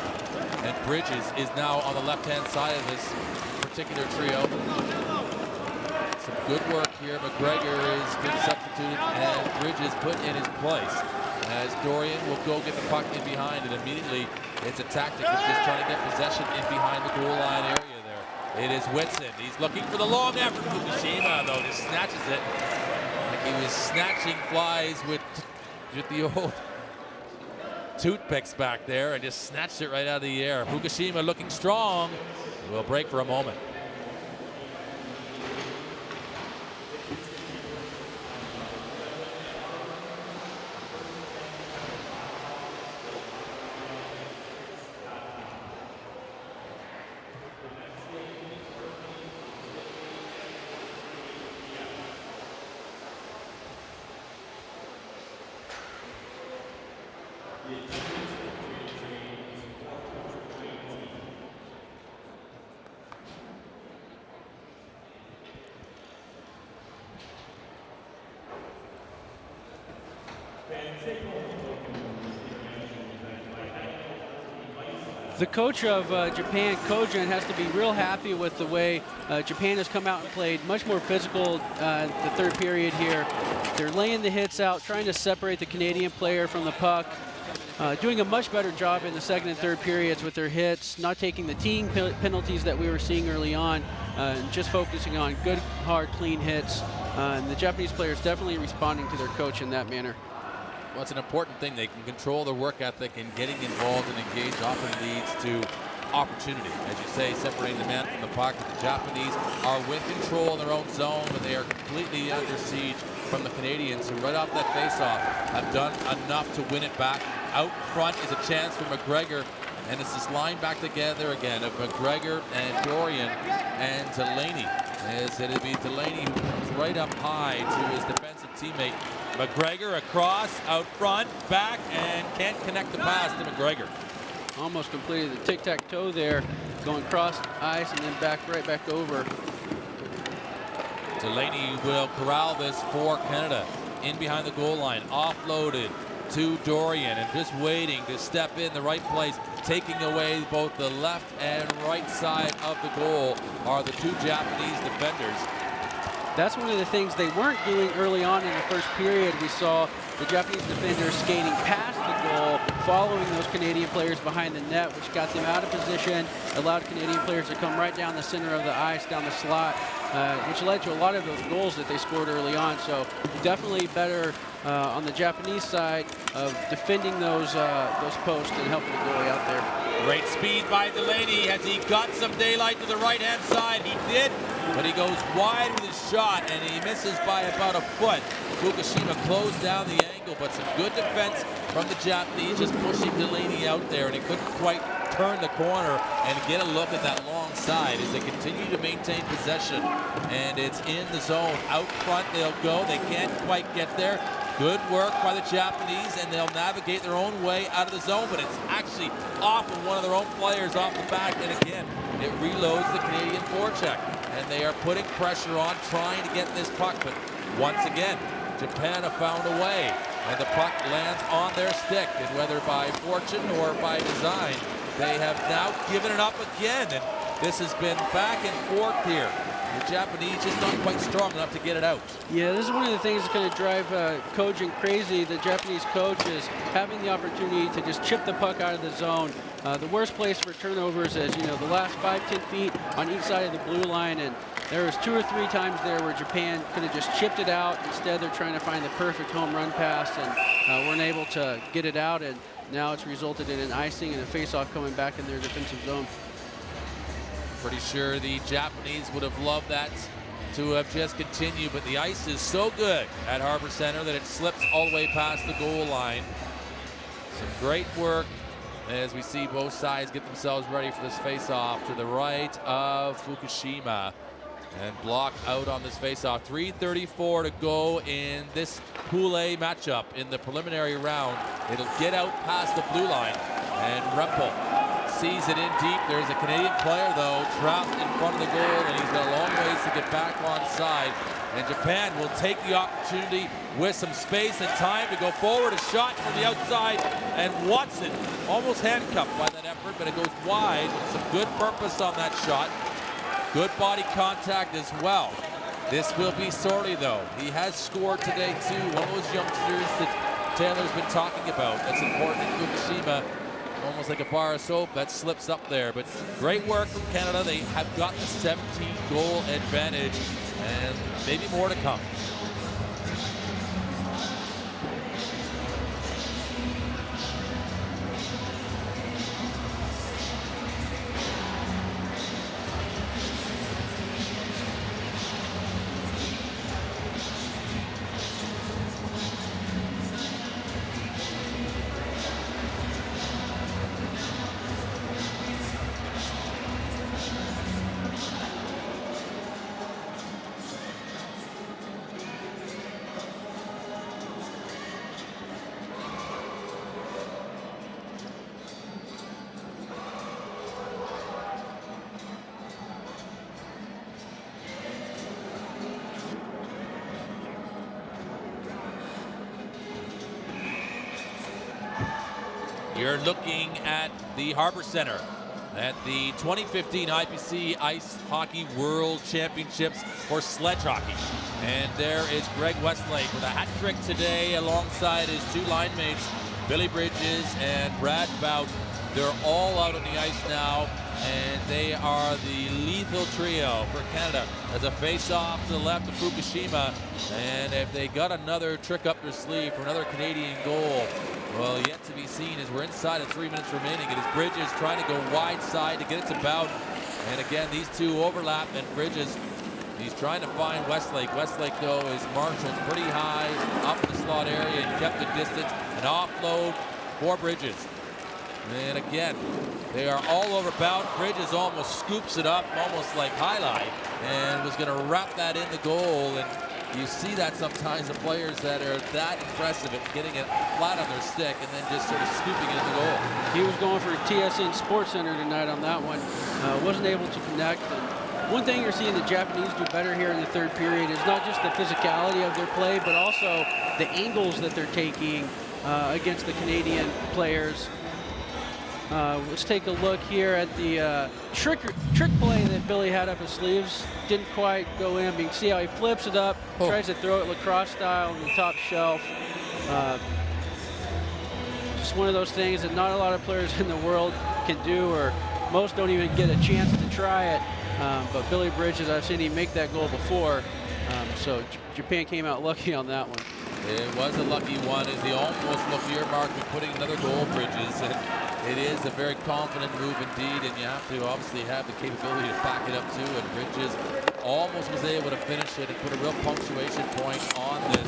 And Bridges is now on the left-hand side of this particular trio. Some good work here. McGregor is being substituted and Bridges put in his place. As Dorian will go get the puck in behind, and immediately it's a tactic of just trying to get possession in behind the goal line area. It is Whitson. He's looking for the long effort. Fukushima, though, just snatches it. Like he was snatching flies with the old toothpicks back there and just snatched it right out of the air. Fukushima looking strong. We'll break for a moment. The coach of Japan, Kojin, has to be real happy with the way Japan has come out and played much more physical the third period here. They're laying the hits out, trying to separate the Canadian player from the puck, doing a much better job in the second and third periods with their hits, not taking the team penalties that we were seeing early on, just focusing on good, hard, clean hits. And the Japanese players definitely responding to their coach in that manner. Well, it's an important thing. They can control their work ethic, and getting involved and engaged often leads to opportunity. As you say, separating the man from the puck. The Japanese are with control in their own zone, but they are completely under siege from the Canadians, who right off that faceoff have done enough to win it back. Out front is a chance for McGregor, and it's this line back together again of McGregor and Dorian and Delaney. As it'll be Delaney who comes right up high to his defensive teammate. McGregor across, out front, back, and can't connect the pass to McGregor. Almost completed the tic-tac-toe there, going cross ice and then right back over. Delaney will corral this for Canada. In behind the goal line, offloaded to Dorian, and just waiting to step in the right place, taking away both the left and right side of the goal are the two Japanese defenders. That's one of the things they weren't doing early on in the first period. We saw the Japanese defenders skating past the goal, following those Canadian players behind the net, which got them out of position, allowed Canadian players to come right down the center of the ice, down the slot, which led to a lot of those goals that they scored early on. So definitely better on the Japanese side of defending those posts and helping the goalie out there. Great speed by Delaney. Has he got some daylight to the right-hand side? He did, but he goes wide with his shot, and he misses by about a foot. Fukushima closed down the angle, but some good defense from the Japanese, just pushing Delaney out there, and he couldn't quite turn the corner and get a look at that long side as they continue to maintain possession. And it's in the zone. Out front they'll go. They can't quite get there. Good work by the Japanese, and they'll navigate their own way out of the zone, but it's actually off of one of their own players off the back, and again, it reloads the Canadian forecheck. And they are putting pressure on, trying to get this puck, but once again, Japan have found a way, and the puck lands on their stick, and whether by fortune or by design, they have now given it up again, and this has been back and forth here. The Japanese just not quite strong enough to get it out. Yeah, this is one of the things that's going to drive coaching crazy. The Japanese coach is having the opportunity to just chip the puck out of the zone. The worst place for turnovers is, you know, the last 5-10 feet on each side of the blue line, and there was 2 or 3 times there where Japan could have just chipped it out. Instead, they're trying to find the perfect home run pass and weren't able to get it out, and now it's resulted in an icing and a face-off coming back in their defensive zone. Pretty sure the Japanese would have loved that to have just continued, but the ice is so good at Harbor Center that it slips all the way past the goal line. Some great work as we see both sides get themselves ready for this face-off to the right of Fukushima. And block out on this face-off. 3:34 to go in this Pool A matchup in the preliminary round. It'll get out past the blue line, and Rempel sees it in deep. There's a Canadian player, though, trapped in front of the goal, and he's got a long ways to get back on side. And Japan will take the opportunity with some space and time to go forward. A shot from the outside, and Watson almost handcuffed by that effort, but it goes wide with some good purpose on that shot. Good body contact as well. This will be Sorley, though. He has scored today, too. One of those youngsters that Taylor's been talking about. That's important in Fukushima. Almost like a bar of soap that slips up there. But great work from Canada. They have got the 17-goal advantage, and maybe more to come. You're looking at the Harbor Center at the 2015 IPC Ice Hockey World Championships for sledge hockey. And there is Greg Westlake with a hat trick today alongside his 2 line mates, Billy Bridges and Brad Bout. They're all out on the ice now, and they are the lethal trio for Canada as a face-off to the left of Fukushima. And if they got another trick up their sleeve for another Canadian goal, well, yet to be seen as we're inside of 3 minutes remaining. It is Bridges trying to go wide side to get it to Bout. And again, these two overlap, and Bridges, he's trying to find Westlake. Westlake, though, is marshaled pretty high up the slot area and kept the distance. An offload for Bridges. And again, they are all over Bout. Bridges almost scoops it up, almost like highlight, and was going to wrap that in the goal. And you see that sometimes the players that are that impressive at getting it flat on their stick and then just sort of scooping it in the goal. He was going for TSN Sports Center tonight on that one. Wasn't able to connect. And one thing you're seeing the Japanese do better here in the third period is not just the physicality of their play, but also the angles that they're taking against the Canadian players. Let's take a look here at the trick play that Billy had up his sleeves. Didn't quite go in, but you can see how he flips it up, tries to throw it lacrosse style on the top shelf. Just one of those things that not a lot of players in the world can do, or most don't even get a chance to try it. But Billy Bridges, I've seen him make that goal before. So Japan came out lucky on that one. It was a lucky one, as he almost looked earmarked with putting another goal, Bridges. And it is a very confident move indeed, and you have to obviously have the capability to back it up too. And Bridges almost was able to finish it and put a real punctuation point on this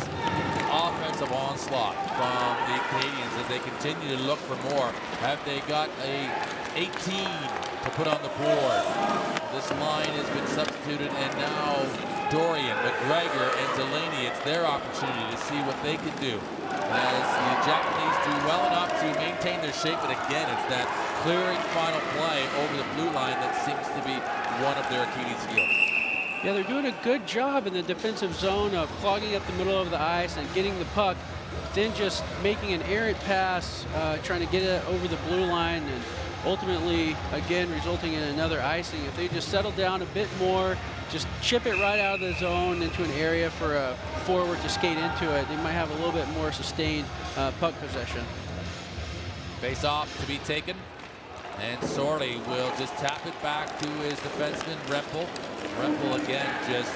offensive onslaught from the Canadians as they continue to look for more. Have they got a 18 to put on the board? This line has been substituted, and now Dorian, McGregor, and Delaney, it's their opportunity to see what they can do. As the Japanese do well enough to maintain their shape, but again, it's that clearing final play over the blue line that seems to be one of their Achilles' heels. Yeah, they're doing a good job in the defensive zone of clogging up the middle of the ice and getting the puck, then just making an errant pass, trying to get it over the blue line. And ultimately, again, resulting in another icing. If they just settle down a bit more, just chip it right out of the zone into an area for a forward to skate into it, they might have a little bit more sustained puck possession. Face off to be taken, and Sorley will just tap it back to his defenseman, Rempel. Rempel again just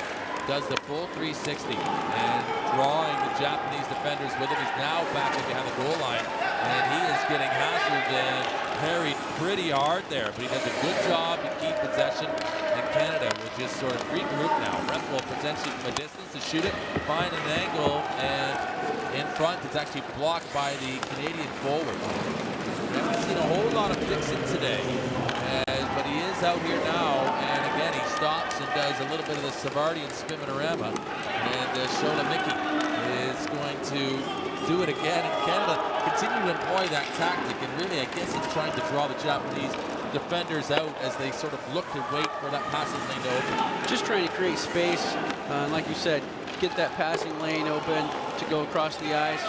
does the full 360 and drawing the Japanese defenders with him. He's now back behind the goal line, and he is getting hassled and parried pretty hard there, but he does a good job to keep possession, and Canada will just sort of regroup now. Rempel presents it from a distance to shoot it, find an angle, and in front it's actually blocked by the Canadian forward. We haven't seen a whole lot of Dixon today, but he is out here now, and again he stops and does a little bit of the Savardian Spinorama, and Shola-Mickey is going to do it again, and Canada continue to employ that tactic, and really I guess it's trying to draw the Japanese defenders out as they sort of look to wait for that passing lane to open. Just trying to create space, like you said, get that passing lane open to go across the ice.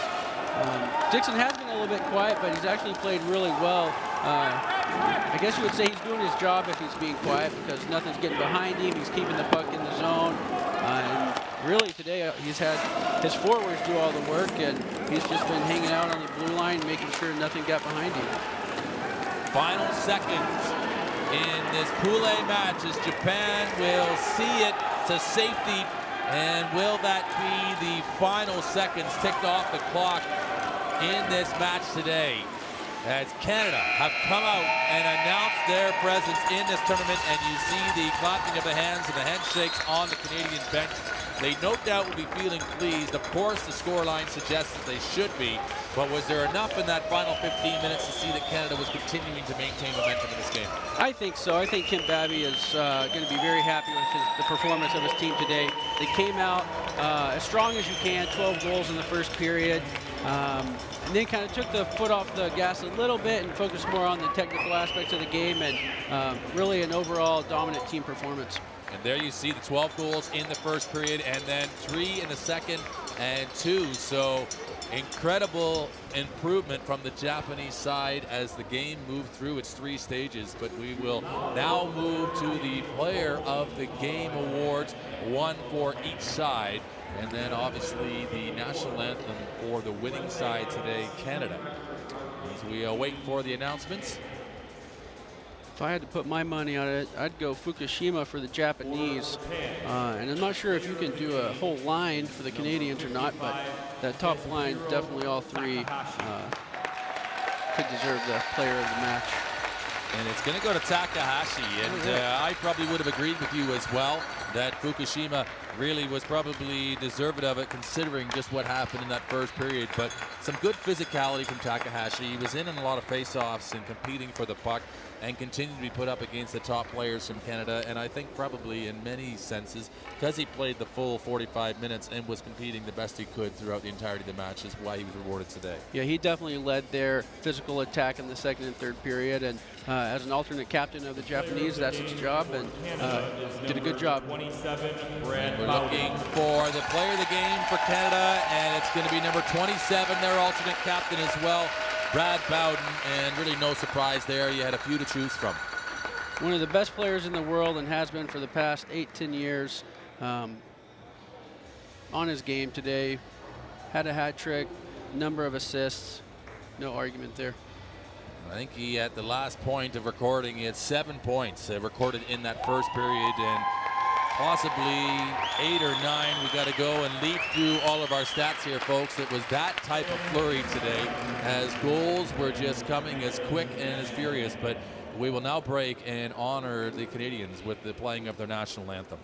Dixon has been a little bit quiet, but he's actually played really well. I guess you would say he's doing his job if he's being quiet, because nothing's getting behind him. He's keeping the puck in the zone. And really today he's had his forwards do all the work, and he's just been hanging out on the blue line, making sure nothing got behind him. Final seconds in this pool A match as Japan will see it to safety. And will that be the final seconds ticked off the clock in this match today, as Canada have come out and announced their presence in this tournament, and you see the clapping of the hands and the handshakes on the Canadian bench. They no doubt will be feeling pleased. Of course, the scoreline suggests that they should be, but was there enough in that final 15 minutes to see that Canada was continuing to maintain momentum in this game? I think so. I think Kim Babby is going to be very happy with the performance of his team today. They came out as strong as you can, 12 goals in the first period, and then kind of took the foot off the gas a little bit and focused more on the technical aspects of the game, and really an overall dominant team performance. And there you see the 12 goals in the first period, and then 3 in the second and 2. So incredible improvement from the Japanese side as the game moved through its 3 stages. But we will now move to the Player of the Game awards, one for each side. And then obviously the national anthem for the winning side today, Canada. As we wait for the announcements. If I had to put my money on it, I'd go Fukushima for the Japanese. And I'm not sure if you can do a whole line for the Canadians or not, but that top line, definitely all 3 could deserve the player of the match. And it's going to go to Takahashi, and I probably would have agreed with you as well that Fukushima really was probably deserving of it, considering just what happened in that first period. But some good physicality from Takahashi. He was in a lot of face-offs and competing for the puck, and continued to be put up against the top players from Canada. And I think probably in many senses, because he played the full 45 minutes and was competing the best he could throughout the entirety of the match, is why he was rewarded today. Yeah, he definitely led their physical attack in the second and third period, and as an alternate captain of the Japanese, that's his job, and did a good job. And we're looking for the player of the game for Canada, and it's going to be number 27, their alternate captain as well, Brad Bowden, and really no surprise there. You had a few to choose from. One of the best players in the world, and has been for the past 8-10 years. On his game today, had a hat trick, number of assists, no argument there. I think he, at the last point of recording, he had 7 points recorded in that first period, and possibly 8 or 9. We got to go and leap through all of our stats here, folks. It was that type of flurry today, as goals were just coming as quick and as furious. But we will now break and honor the Canadians with the playing of their national anthem.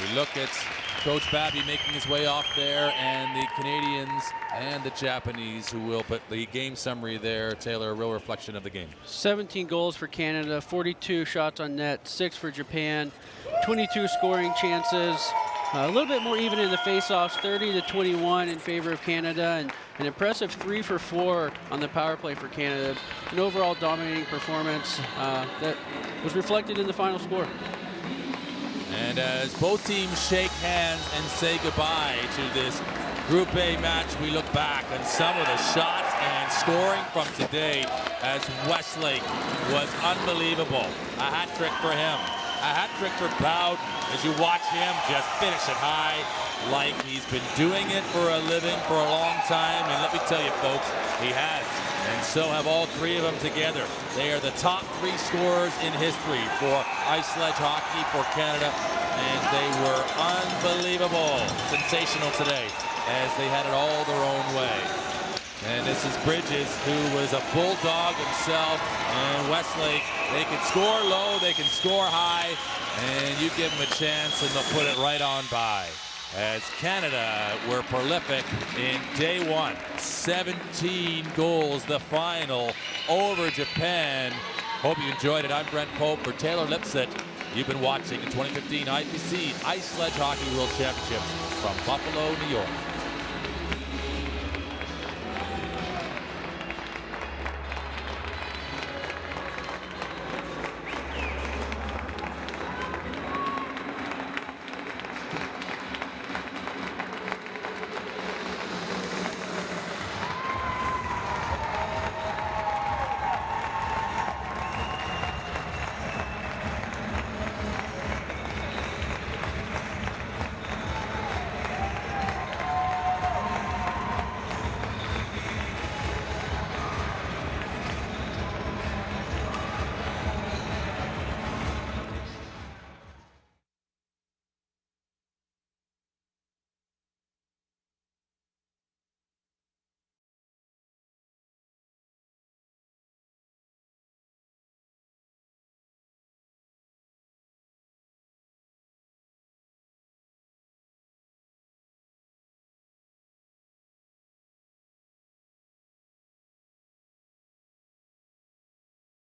We look at Coach Babby making his way off there, and the Canadians and the Japanese who will put the game summary there. Taylor, a real reflection of the game. 17 goals for Canada, 42 shots on net, 6 for Japan, 22 scoring chances. A little bit more even in the faceoffs, 30-21 in favor of Canada, and an impressive 3 for 4 on the power play for Canada. An overall dominating performance that was reflected in the final score. And as both teams shake hands and say goodbye to this Group A match, we look back on some of the shots and scoring from today as Westlake was unbelievable. A hat trick for him. A hat trick for Bowden as you watch him just finish it high like he's been doing it for a living for a long time. And let me tell you, folks, he has. And so have all 3 of them together. They are the top 3 scorers in history for ice sledge hockey for Canada. And they were unbelievable, sensational today as they had it all their own way. And this is Bridges, who was a bulldog himself, and Westlake, they can score low, they can score high, and you give them a chance and they'll put it right on by. As Canada were prolific in day 1, 17 goals, the final over Japan. Hope you enjoyed it. I'm Brent Pope for Taylor Lipset. You've been watching the 2015 IPC Ice Sledge Hockey World Championships from Buffalo, New York.